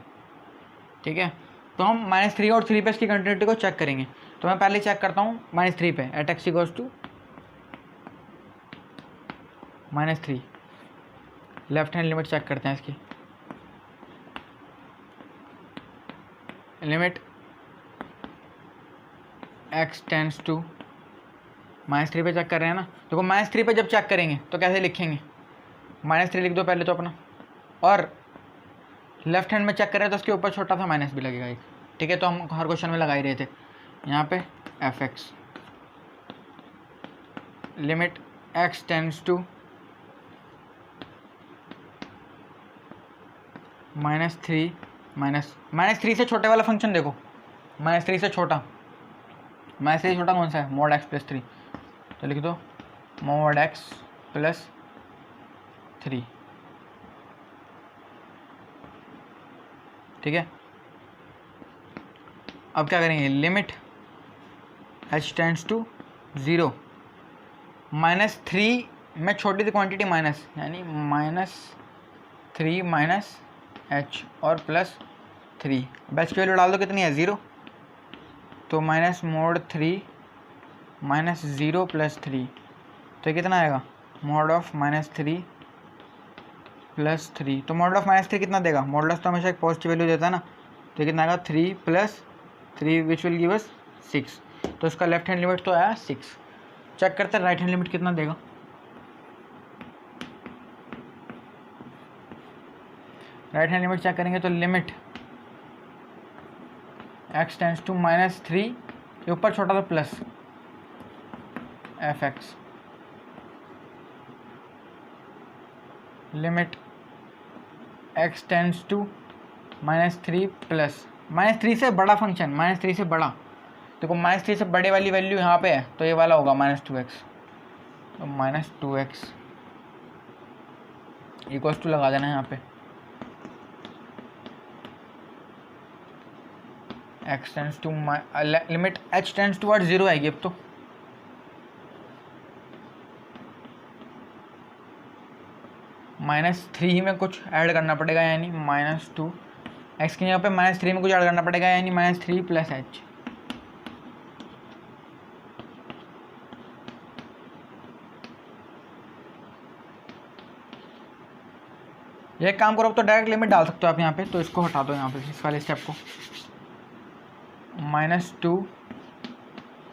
ठीक है, तो हम -3 और 3 पे इसकी कंटिन्यूटी को चेक करेंगे। तो मैं पहले चेक करता हूँ -3 पे, at x equals to -3। Left hand limit check करते हैं इसकी। लिमिट x टेंड्स टू -3 पे चेक कर रहे हैं ना। देखो -3 पे जब चेक करेंगे तो कैसे लिखेंगे? -3 लिख दो पहले तो अपना, और लेफ्ट हैंड में चेक कर रहे हैं तो उसके ऊपर छोटा सा माइनस भी लगेगा एक। ठीक है, तो हम हर क्वेश्चन में लगा ही रहे थे। यहाँ पे fx limit x tends to -3 से छोटे वाला फंक्शन देखो, -3 से छोटा कौन सा है? mod x plus 3। तो लिख दो mod x प्लस 3। ठीक है, अब क्या करेंगे? लिमिट h टेंड्स टू 0, -3 में छोटी सी क्वांटिटी माइनस, यानी -3 माइनस h और प्लस 3। अब h की वैल्यू डाल दो, कितनी है? 0। तो -mod 3 माइनस 0 प्लस 3, तो ये कितना आएगा? mod of -3 plus 3। तो mod ऑफ -3 कितना देगा? मॉडुलस तो हमेशा एक पॉजिटिव वैल्यू देता है ना, तो कितना आएगा? 3 plus 3 which will give us 6। तो इसका लेफ्ट हैंड लिमिट तो आया 6। चेक करते हैं राइट हैंड लिमिट कितना देगा। राइट हैंड लिमिट चेक करेंगे तो लिमिट x टेंड्स टू -3, ये ऊपर छोटा सा plus fx limit x tends to -3 plus -3 से बड़ा फंक्शन, -3 से बड़ा। देखो -3 से बड़े वाली वैल्यू यहाँ पे है, तो ये वाला होगा -2x। तो -2x इक्वल्स टू लगा देना है यहाँ पे x tends to limit h tends to 0 आएगी अब तो। -3 में कुछ ऐड करना पड़ेगा, यानी -2 x के यहाँ पे -3 में कुछ ऐड करना पड़ेगा, यानी -3 प्लस h। ये काम करो, अब तो डायरेक्ट लिमिट डाल सकते हो आप यहाँ पे। तो इसको हटा दो यहाँ पे, इस वाले स्टेप को। -2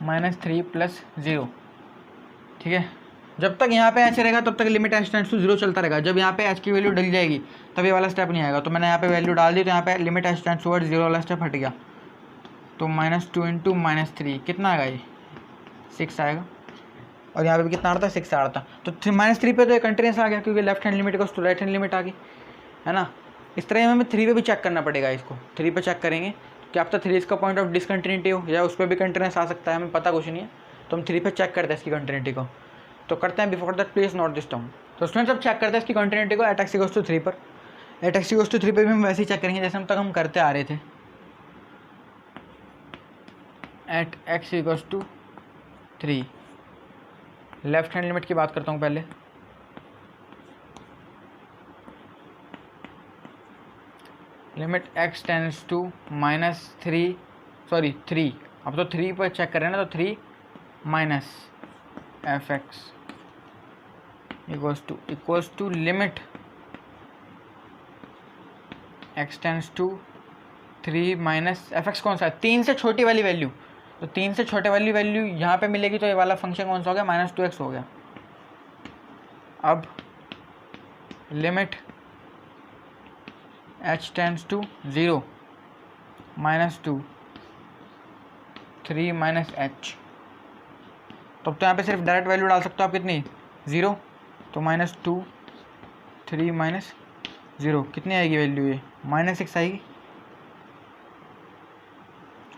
-3 प्लस 0। ठीक है, जब तक यहाँ पे h रहेगा तब तक लिमिट h टेंड्स टू 0 चलता रहेगा। जब यहाँ पे h की वैल्यू डल जाएगी तब ये वाला स्टेप नहीं आएगा। तो मैंने यहाँ पे वैल्यू डाल दी, तो यहाँ पे लिमिट h टेंड्स टू 0 वाला स्टेप हट गया। तो -2 इंटू -3 कितना आएगा? ये 6 आएगा। और यहाँ पे भी कितना आ रहा था? 6 आ रहा था। तो -3 पे तो ये कंटिन्यूस आ गया, क्योंकि लेफ्ट हैंड लिमिट को राइट हैंड लिमिट आ गई, है ना। इस तरह हमें 3 पे भी चेक करना पड़ेगा। इसको 3 पे चेक करेंगे, क्या अब तक 3 इसका पॉइंट ऑफ डिसकंटिन्यूटी हो, या उस पर भी कंटिन्यूस आ सकता है, हमें पता कुछ नहीं है। तो हम 3 पे चेक करते हैं इसकी कंटिन्यूटी को। तो करते हैं, before that please note this term. तो स्टूडेंट्स अब चेक करते हैं इसकी कंटिन्यूटी को एट x इक्वल्स टू 3 पर। एट x इक्वल्स टू 3 पे भी हम वैसे ही चेक करेंगे जैसे हम तक हम करते आ रहे थे। At x equals to 3, left hand limit की बात करता हूँ पहले। लिमिट x टेंड्स टू -3 अब तो 3 पर चेक करें ना, तो 3 minus fx equals to limit x tends to 3 minus fx कौन सा है? 3 से छोटी वाली वैल्यू। तो 3 से छोटे वाली वैल्यू यहाँ पे मिलेगी, तो ये वाला फंक्शन कौन सा हो गया? -2x हो गया। अब limit h tends to 0 -2 3 minus h। तो यहाँ पे सिर्फ डायरेक्ट वैल्यू डाल सकते हो आप, कितनी? 0। तो -2 3 माइनस 0 कितनी आएगी वैल्यू? ये -6 आएगी।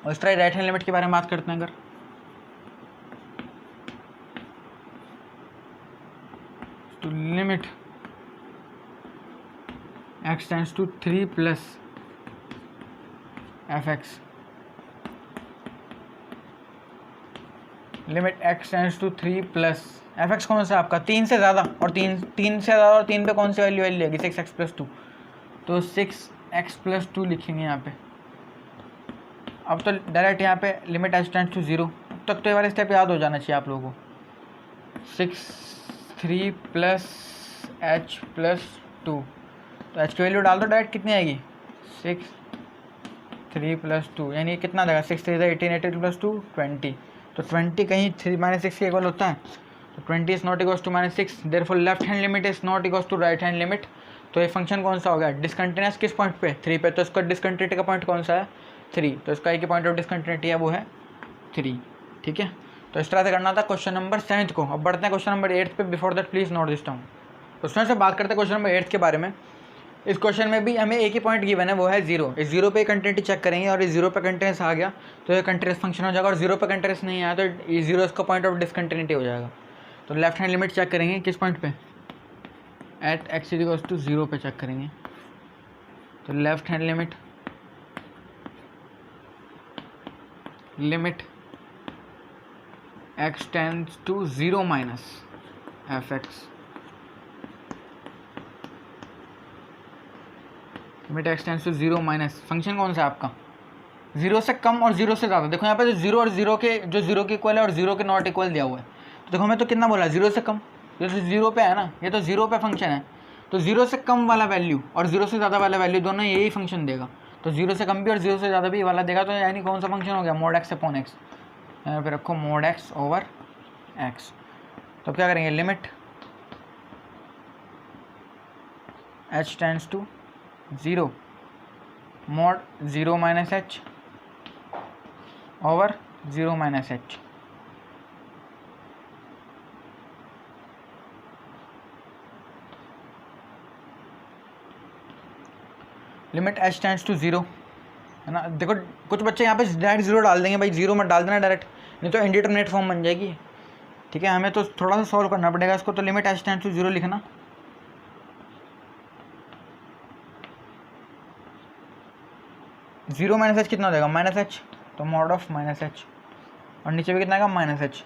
और इस तरह राइट हैंड लिमिट के बारे में बात करते हैं। अगर तो limit x tends to 3 plus fx limit x tends to 3 plus f x कौन सा आपका 3 से ज़्यादा और 3 से ज़्यादा और 3 पे कौन सी वैल्यू लेगी 6x प्लस 2, तो 6x प्लस 2 लिखेंगे यहाँ पे। अब तो डायरेक्ट यहाँ पे लिमिट एच टेंड्स टू 0, अब तक तो ये वाला स्टेप याद हो जाना चाहिए आप लोगों को। 3 प्लस एच प्लस 2, तो एच की वैल्यू डाल दो डायरेक्ट, कितनी आएगी 3 प्लस 2, यानी कितना देगा 6 3 18 18 प्लस 2 20, तो 20 कहीं 3 - 6 के इक्वल होता है, तो 20 is not equals to -6, therefore left hand limit is not equals to right hand limit. तो ये फंक्शन कौन सा हो गया डिसकंटिन्यूअस किस पॉइंट पे 3 पे, तो इसका डिसकंटिन्यूटी का पॉइंट कौन सा है 3, तो इसका एक पॉइंट ऑफ डिसकंटिन्यूटी है वो है 3। ठीक है, तो इस तरह से करना था क्वेश्चन नंबर 7 को। अब बढ़ते हैं क्वेश्चन नंबर 8 पे। Before that please note this down. Question से बात करते हैं क्वेश्चन नंबर 8 के बारे में। इस क्वेश्चन में भी हमें एक ही पॉइंट गिवन है वो है 0। इस 0 पे कंटिन्यूटी चेक करेंगे और इस 0 पे कंटिन्यूस आ गया तो ये कंटिन्यूस फंक्शन हो जाएगा, और 0 पे कंटिन्यूस नहीं आया तो ये 0 इसका पॉइंट ऑफ डिसकंटिन्यूटी हो जाएगा। तो लेफ्ट हैंड लिमिट चेक करेंगे किस पॉइंट पे at x is equals to 0 पे चेक करेंगे। तो left hand limit x tends to 0 minus F x, limit x tends to 0 minus function कौन सा है आपका 0 से कम और 0 से ज़्यादा। देखो यहाँ पे जो 0 और 0 के जो 0 के इक्वल है और 0 के नॉट इक्वल दिया हुआ है, तो देखो हमें तो कितना बोला 0 से कम, ये तो 0 पे है ना, ये तो 0 पे फंक्शन है, तो 0 से कम वाला वैल्यू और 0 से ज़्यादा वाला वैल्यू दोनों यही फंक्शन देगा। तो 0 से कम भी और 0 से ज़्यादा भी वाला देगा, तो यानी कौन सा फंक्शन हो गया mod x अपॉन x। यहाँ पे रखो mod x ओवर x। तो क्या करेंगे limit h tends to 0 mod 0 minus h over 0 minus h। Limit h tends to 0 है ना। देखो कुछ बच्चे यहाँ पे डायरेक्ट 0 डाल देंगे, भाई 0 मत डाल देना डायरेक्ट, नहीं तो इंडिटरमिनेट फॉर्म बन जाएगी। ठीक है, हमें तो थोड़ा सा सॉल्व करना पड़ेगा इसको। तो लिमिट h टेंड्स टू 0 लिखना, जीरो माइनस एच कितना हो जाएगा माइनस एच, तो मॉड ऑफ माइनस एच, और नीचे भी कितना आएगा माइनस एच,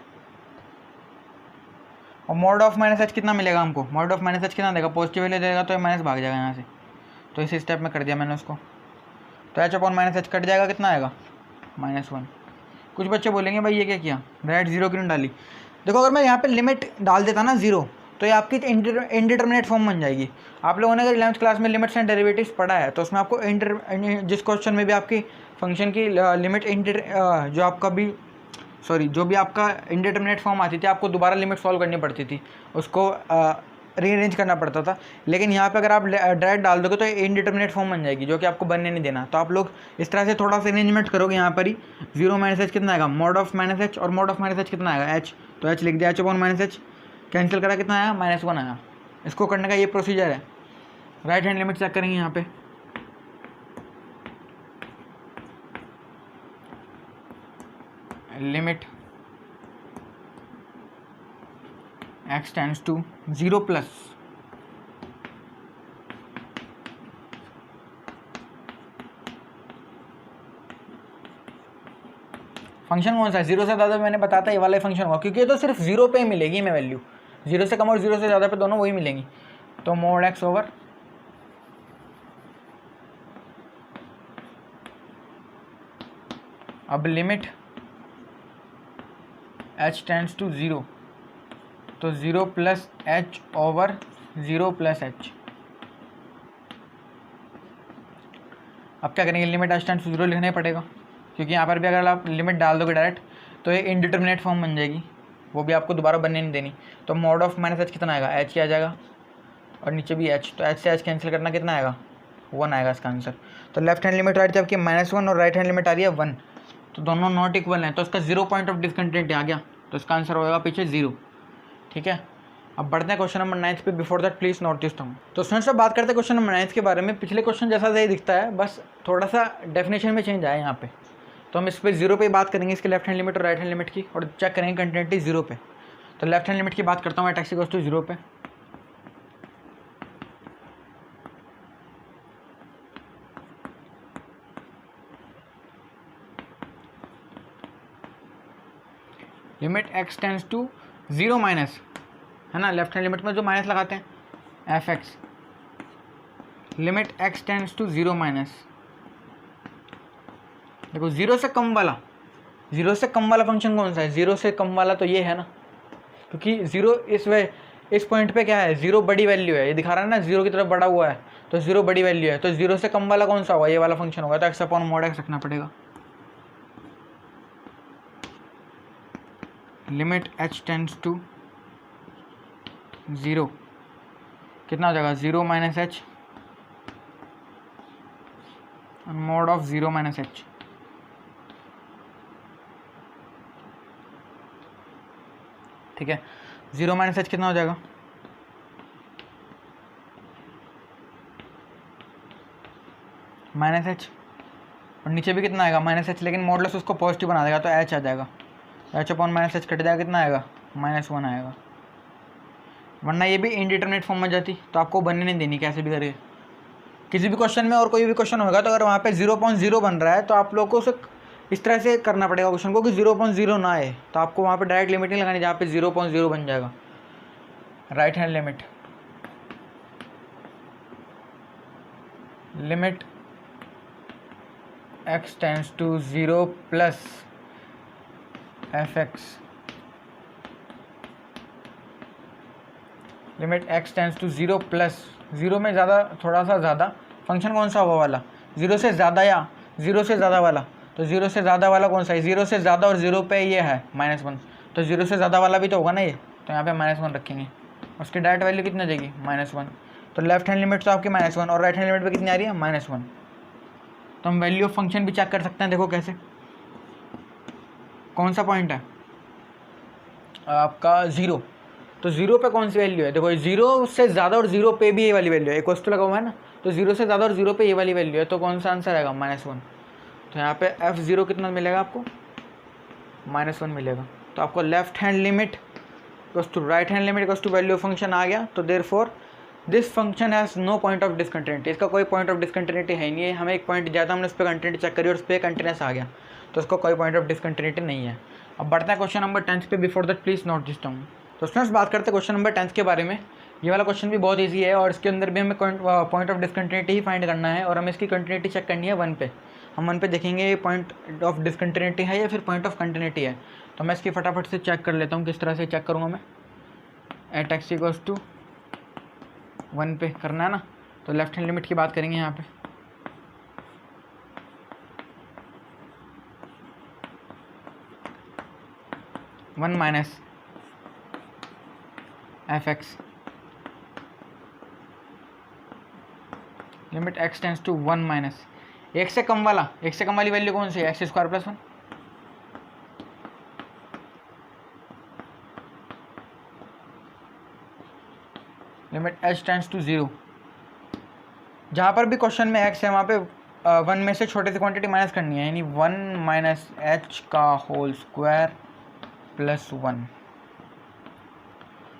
और मॉड ऑफ माइनस एच कितना मिलेगा हमको, मॉड ऑफ माइनस एच कितना देगा पॉजिटिव वैल्यू देगा, तो ये माइनस भाग जाएगा यहाँ से, तो इस स्टेप में कर दिया मैंने उसको। तो H upon minus H cut जाएगा, कितना आएगा -1। कुछ बच्चे बोलेंगे भाई ये क्या किया डायरेक्ट 0 क्यों डाली। देखो अगर मैं यहाँ पे लिमिट डाल देता ना 0, तो ये आपकी इंडिटरमिनेट फॉर्म बन जाएगी। आप लोगों ने अगर 11th क्लास में लिमिट्स एंड डेरिवेटिव्स पढ़ा है तो उसमें आपको जिस क्वेश्चन में भी आपकी फंक्शन की लिमिट जो भी आपका इंडिटरमिनेट फॉर्म आती थी, आपको दोबारा लिमिट सॉल्व करनी पड़ती थी, उसको रीअरेंज करना पड़ता था। लेकिन यहाँ पे अगर आप डायरेक्ट डाल दोगे तो इनडिटरमिनेट फॉर्म बन जाएगी, जो कि आपको बनने नहीं देना। तो आप लोग इस तरह से थोड़ा सा अरेंजमेंट करोगे। यहाँ पर ही 0 माइनस एच कितना आएगा मॉड ऑफ माइनस एच, और मॉड ऑफ माइनस एच कितना आएगा एच, तो एच लिख दिया, H upon minus H cancel करा, कितना आया -1 आया। इसको करने का ये प्रोसीजर है। राइट हैंड लिमिट चेक करेंगे यहाँ पे, limit x tends to 0 plus function कौन सा है 0 से ज़्यादा, मैंने बताता ये वाला फंक्शन होगा, क्योंकि ये तो सिर्फ 0 पे ही मिलेगी मैं वैल्यू, 0 से कम और 0 से ज़्यादा पे दोनों वही मिलेंगी। तो मोड x ओवर अब लिमिट h टेंड्स टू 0, तो 0 plus h over 0 plus h। अब क्या करेंगे लिमिट h टेंड्स टू 0 लिखना ही पड़ेगा, क्योंकि यहाँ पर भी अगर आप लिमिट डाल दोगे डायरेक्ट तो ये इनडिटरमिनेट फॉर्म बन जाएगी, वो भी आपको दोबारा बनने नहीं देनी। तो मॉड ऑफ माइनस एच कितना आएगा h ही आ जाएगा, और नीचे भी h, तो h से h कैंसिल करना, कितना आएगा 1 आएगा इसका आंसर। तो लेफ्ट हैंड लिमिट राइट आपकी -1 और राइट हैंड लिमिट आ रही है 1, तो दोनों नॉट इक्वल हैं, तो इसका 0 पॉइंट ऑफ डिसकंटिन्यूटी आ गया, तो इसका आंसर होगा पीछे 0। ठीक है, अब बढ़ते हैं क्वेश्चन नंबर 9 पे। Before that please note this down. तो स्टूडेंट्स अब बात करते हैं क्वेश्चन नंबर 9 के बारे में। पिछले क्वेश्चन जैसा सही दिखता है, बस थोड़ा सा डेफिनेशन में चेंज आया यहाँ पे। तो हम इस पर 0 पे बात करेंगे, इसके लेफ्ट हैंड लिमिट और राइट हैंड लिमिट की, और चेक करेंगे कंटिन्यूटी 0 पे। तो लेफ्ट हैंड लिमिट की बात करता हूँ मैं, x इक्वल्स टू 0 पे। Limit x tends to 0 minus, है ना, लेफ्ट हैंड लिमिट में जो माइनस लगाते हैं, f x limit x tends to 0 minus. देखो 0 से कम वाला, 0 से कम वाला फंक्शन कौन सा है, 0 से कम वाला तो ये है ना, क्योंकि 0 इस पॉइंट पे क्या है, 0 बड़ी वैल्यू है, ये दिखा रहा है ना 0 की तरफ बढ़ा हुआ है, तो 0 बड़ी वैल्यू है, तो 0 से कम वाला कौन सा होगा, ये वाला फंक्शन होगा, तो एक्स अपॉन मॉड एक्स रखना पड़ेगा। लिमिट एच टेंस टू 0 कितना हो जाएगा, 0 minus H mod of 0 minus H. ठीक है, 0 माइनस एच कितना हो जाएगा, माइनस एच, और नीचे भी कितना आएगा, माइनस एच, लेकिन मॉडुलस उसको पॉजिटिव बना देगा तो एच आ जाएगा, H upon minus H cut जाएगा, कितना आएगा, -1 आएगा। वरना ये भी इनडिटरमिनेट फॉर्म में जाती तो आपको बनने नहीं देनी, कैसे भी करके किसी भी क्वेश्चन में, और कोई भी क्वेश्चन होगा तो अगर वहाँ पे 0.0 बन रहा है तो आप लोगों को उसे इस तरह से करना पड़ेगा क्वेश्चन को कि 0.0 ना आए, तो आपको वहाँ पे डायरेक्ट लिमिट नहीं लगानी जहाँ पे 0.0 बन जाएगा। Right hand limit, limit x tends to 0 plus f x, limit x tends to 0 plus 0 में ज़्यादा, थोड़ा सा ज़्यादा फंक्शन कौन सा होगा वाला, 0 से ज़्यादा या 0 से ज़्यादा वाला, तो 0 से ज़्यादा वाला कौन सा है, 0 से ज़्यादा और 0 पे ये है -1, तो 0 से ज़्यादा वाला भी तो होगा ना ये, तो यहाँ पे -1 रखेंगे, उसकी डायरेक्ट वैल्यू कितनी आ जाएगी, -1, तो लेफ्ट हैंड लिमिट तो आपकी -1 और राइट हैंड लिमिट पे कितनी आ रही है, -1। तो हम वैल्यू ऑफ फंक्शन भी चेक कर सकते हैं, देखो कैसे, कौन सा पॉइंट है आपका 0, तो 0 पे कौन सी वैल्यू है, देखो 0 से ज़्यादा और 0 पे भी ये वाली वैल्यू है, एक वस्तु लगा हुआ है ना, तो 0 से ज़्यादा और 0 पे ये वाली वैल्यू है, तो कौन सा आंसर आएगा, -1। तो यहाँ पे f0 कितना मिलेगा आपको, -1 मिलेगा। तो आपको left hand limit equals to right hand limit equals to value of function आ गया, तो therefore this function has no point of discontinuity, इसका कोई पॉइंट ऑफ डिसकंटिन्यूटी है नहीं है, हमें एक पॉइंट दिया था, हमने उस पर कंटिन्यूटी चेक करी और उस पर कंटिन्यूस आ गया, तो उसका कोई पॉइंट ऑफ डिसकंटिन्यूटी नहीं है। अब बढ़ता है क्वेश्चन नंबर 10 पे, before that please note this term. तो स्टूडेंट्स बात करते हैं क्वेश्चन नंबर 10 के बारे में। ये वाला क्वेश्चन भी बहुत ईजी है और इसके अंदर भी हमें point of discontinuity he find करना है और हमें इसकी कंटिन्यूटी चेक करनी है 1 पे। हम 1 पे देखेंगे पॉइंट ऑफ डिसकंटिन्यूटी है या फिर पॉइंट ऑफ कंटिन्यूटी है, तो मैं इसकी फटाफट से चेक कर लेता हूँ। किस तरह से चेक करूँगा मैं, एट एक्स इक्वल्स टू 1 पे करना है ना, तो लेफ्ट हैंड लिमिट की बात करेंगे यहाँ पे। One minus F x limit x tends to 1 minus, एक से कम वाली वैल्यू कौन सी है, x square plus 1। Limit h tends to 0, जहाँ पर भी क्वेश्चन में एक्स है वहाँ पे 1 में से छोटे से क्वांटिटी माइनस करनी है, यानी 1 माइनस एच का होल स्क्वायर प्लस 1।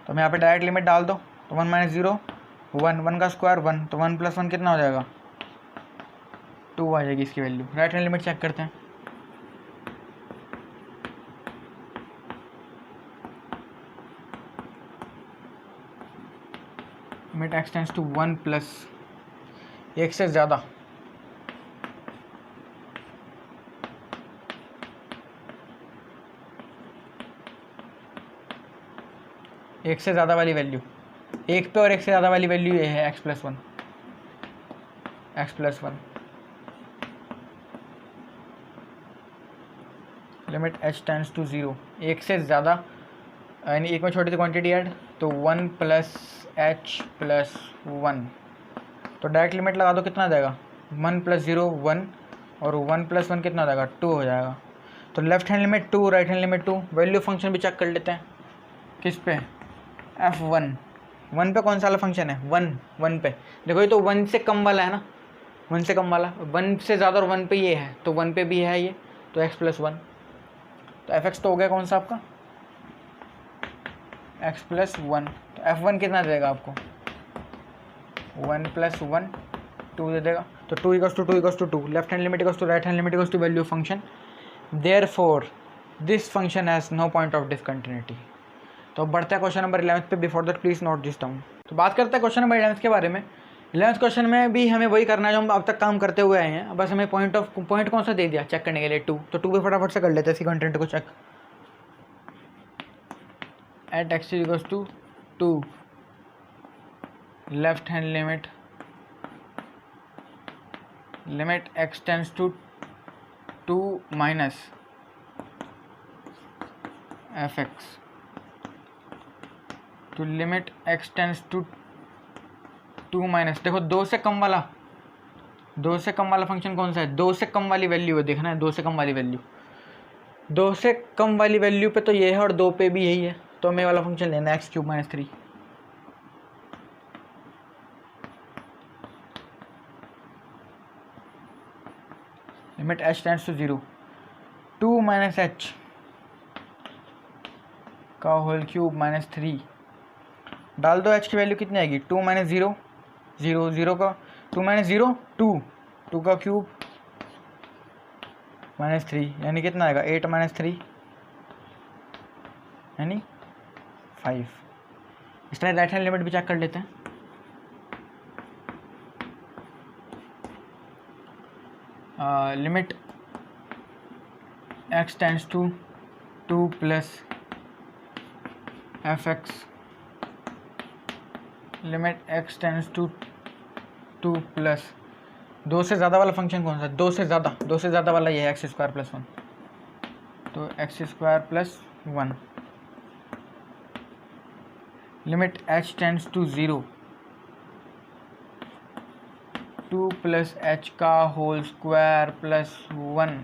तो हम यहाँ पे डायरेक्ट लिमिट डाल दो, तो 1 माइनस 0 1, 1 का स्क्वायर 1, तो 1 प्लस 1 कितना हो जाएगा, 2 आ जाएगी इसकी value. Right hand limit check करते हैं। Limit x tends to 1 plus, एक से ज़्यादा, एक से ज़्यादा वाली वैल्यू, एक पे और एक से ज़्यादा वाली वैल्यू ये है x plus 1, x plus 1। Limit h tends to 0, एक से ज़्यादा यानी एक में छोटी सी क्वांटिटी ऐड, तो 1 प्लस एच प्लस 1, तो डायरेक्ट लिमिट लगा दो, कितना आ जाएगा 1 प्लस 0 1 और 1 प्लस 1 कितना आ जाएगा 2 हो जाएगा। तो left hand limit 2, right hand limit 2। Value function भी चेक कर लेते हैं, किस पे, f1, 1 पे कौन सा वाला फंक्शन है, 1 पे। देखो ये तो 1 से कम वाला है ना, 1 से कम वाला, 1 से ज़्यादा और 1 पे ये है, तो 1 पे भी है ये, तो x प्लस 1, तो एफ एक्स तो हो गया कौन सा आपका x प्लस 1। तो f1 कितना देगा आपको, 1 प्लस 1 2 दे देगा, तो 2 equals to 2 equals to 2। Left hand limit equals to right hand limit equals to value function. Therefore this function has no point of discontinuity. तो बढ़ते हैं क्वेश्चन नंबर 11 पे। Before that please note this down. तो बात करते हैं question number 11 के बारे में। 11 क्वेश्चन में भी हमें वही करना है जो हम अब तक काम करते हुए आए हैं, बस हमें पॉइंट कौन सा दे दिया चेक करने के लिए, 2। तो 2 पे फटाफट से कर लेते हैं इसी कंटेंट को check. At x equals to 2 left hand limit x tends to 2 minus F X तो limit x tends to 2 minus, देखो 2 से कम वाला फंक्शन कौन सा है, 2 से कम वाली वैल्यू है, देखना है 2 से कम वाली वैल्यू। 2 से कम वाली वैल्यू पे तो ये है और 2 पे भी यही है, तो हमें वाला फंक्शन लेना है x³ - 3। Limit h tends to 0 2 minus h का होल क्यूब माइनस 3 डाल दो। h की वैल्यू कितनी आएगी, 2 माइनस 0 0 0 का 2 माइनस 0 2 2 का क्यूब माइनस 3 यानी कितना आएगा 8 माइनस 3 यानी 5। इस तरह राइट हैंड लिमिट भी चेक कर लेते हैं। Limit x tends to 2 plus f x limit x tends to 2 plus 2 से ज़्यादा वाला फंक्शन कौन सा, 2 से ज़्यादा वाला ये है x² + 1, तो x² + 1 limit h tends to 0 2 plus h का होल स्क्वायर प्लस 1,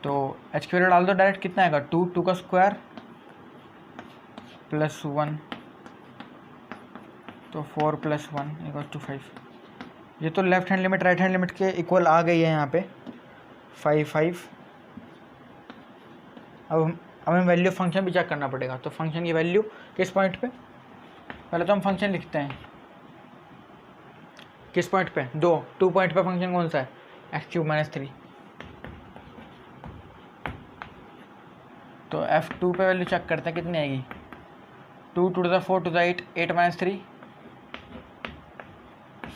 तो h की वैल्यू डाल दो डायरेक्ट, कितना आएगा 2 2 का स्क्वायर प्लस 1 तो 4 + 1 = 5। ये तो left hand limit right hand limit के इक्वल आ गई है यहाँ पे 5 5। अब हमें वैल्यू फंक्शन भी चेक करना पड़ेगा, तो फंक्शन की वैल्यू किस पॉइंट पे, पहले तो हम फंक्शन लिखते हैं किस पॉइंट पे, 2 पॉइंट पे फंक्शन कौन सा है x³ - 3, तो f2 पे वैल्यू चेक करते हैं कितनी आएगी 2 2 to the 4 to the 8 8 - 3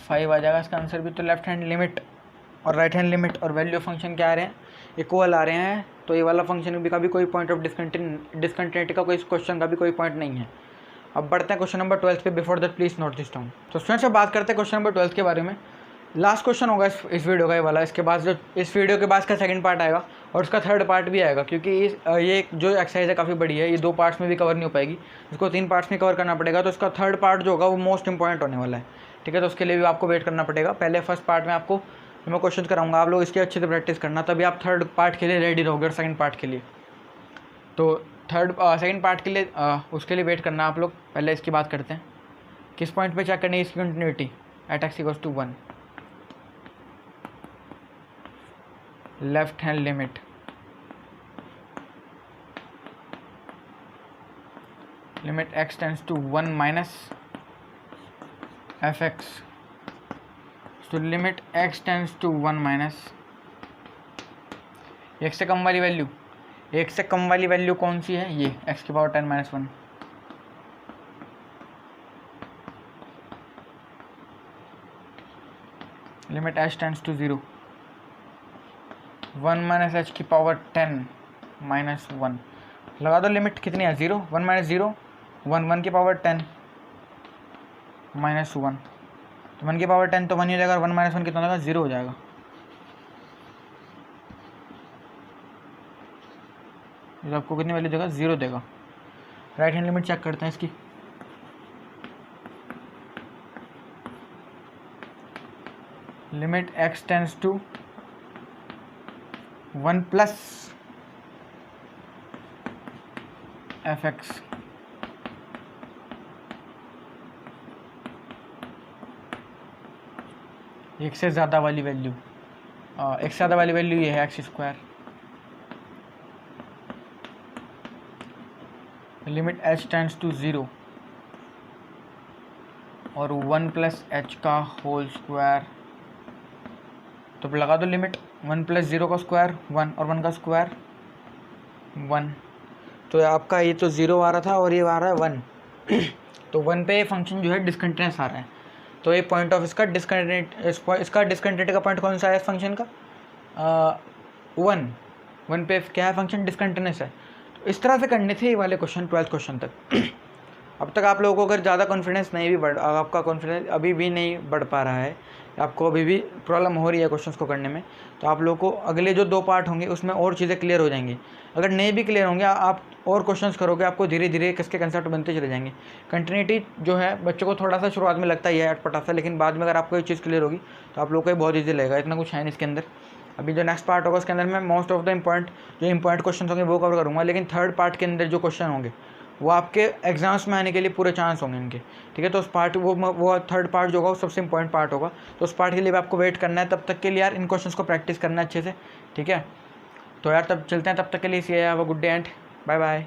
5 आ जाएगा इसका आंसर भी। तो लेफ्ट हैंड लिमिट और राइट हैंड लिमिट और वैल्यू फंक्शन क्या आ रहे हैं, इक्वल आ रहे हैं, तो ये वाला फंक्शन का भी कोई पॉइंट ऑफ डिसकंटिन्यूटी का कोई क्वेश्चन का भी कोई पॉइंट नहीं है। अब बढ़ते हैं क्वेश्चन नंबर 12 पे। Before that please note this down. तो स्टूडेंट्स अब बात करते हैं क्वेश्चन नंबर 12 के बारे में। लास्ट क्वेश्चन होगा इस वीडियो का ये वाला, इसके बाद जो इस वीडियो के बाद का सेकंड पार्ट आएगा और उसका थर्ड पार्ट भी आएगा, क्योंकि ये जो एक्सरसाइज है काफ़ी बड़ी है, ये 2 पार्ट्स में भी कवर नहीं हो पाएगी, इसको 3 पार्ट्स में कवर करना पड़ेगा, तो इसका थर्ड पार्ट जो होगा वो मोस्ट इंपॉर्टेंट होने वाला है, ठीक है। तो उसके लिए भी आपको वेट करना पड़ेगा। पहले फर्स्ट पार्ट में आपको मैं क्वेश्चन कराऊंगा, आप लोग इसकी अच्छे से प्रैक्टिस करना, तभी आप थर्ड पार्ट के लिए रेडी रहोगे और सेकंड पार्ट के लिए। तो सेकंड पार्ट के लिए उसके लिए वेट करना आप लोग। पहले इसकी बात करते हैं, किस पॉइंट पे चेक करनी है इसकी continuity, at x = 1 left hand limit x tends to 1 minus F X, तो limit x tends to 1 minus 1 से कम वाली वैल्यू, 1 से कम वाली वैल्यू कौन सी है, ये x⁻10 - 1, limit h tends to 0 1 - h⁻10 - 1 लगा दो। लिमिट कितनी है 0 1 - 0 1 1⁻10 - 1, तो 1⁻10 तो 1 ही हो जाएगा और 1 - 1 कितना होगा 0 हो जाएगा। ये आपको कितनी वैल्यू देगा 0 देगा। राइट हैंड लिमिट चेक करते हैं इसकी, limit x tends to 1 plus f x, एक से ज़्यादा वाली वैल्यू ये है x², limit h tends to 0 और 1 प्लस h का होल स्क्वायर, तो लगा दो लिमिट 1 + 0 का स्क्वायर 1 और 1 का स्क्वायर 1। तो आपका ये तो 0 आ रहा था और ये आ रहा है 1 तो 1 पे फंक्शन जो है डिसकंटिन्यूस आ रहा है। तो ये पॉइंट ऑफ इसका डिसकंटिन्यूटी का पॉइंट कौन सा है इस फंक्शन का? 1 पे क्या है फंक्शन? डिसकंटिन्यूस है। तो इस तरह से करने थे ये वाले क्वेश्चन 12th क्वेश्चन तक। अब तक आप लोगों को अगर ज़्यादा कॉन्फिडेंस नहीं भी बढ़, आपका कॉन्फिडेंस अभी भी नहीं बढ़ पा रहा है, आपको अभी भी प्रॉब्लम हो रही है क्वेश्चंस को करने में, तो आप लोगों को अगले जो 2 पार्ट होंगे उसमें और चीज़ें क्लियर हो जाएंगी। अगर नहीं भी क्लियर होंगे, आप और क्वेश्चंस करोगे, आपको धीरे धीरे किसके कंसेप्ट बनते चले जाएंगे। कंटिन्यूटी जो है बच्चों को थोड़ा सा शुरुआत में लगता ही है अटपटा सा, लेकिन बाद में अगर आपको ये चीज़ क्लियर होगी तो आप लोग को बहुत ईजी लगेगा। इतना कुछ है नहीं इसके अंदर। अभी जो नेक्स्ट पार्ट होगा उसके अंदर मैं most of the important question होंगे वो कवर करूँगा, लेकिन थर्ड पार्ट के अंदर जो क्वेश्चन होंगे वो आपके एग्जाम्स में आने के लिए पूरे चांस होंगे इनके, ठीक है। तो उस पार्ट वो थर्ड पार्ट जो होगा वो सबसे इंपॉर्टेंट पार्ट होगा, तो उस पार्ट के लिए भी आपको वेट करना है। तब तक के लिए यार इन क्वेश्चंस को प्रैक्टिस करना है अच्छे से, ठीक है। तो यार तब चलते हैं, तब तक के लिए see have a good day and bye bye.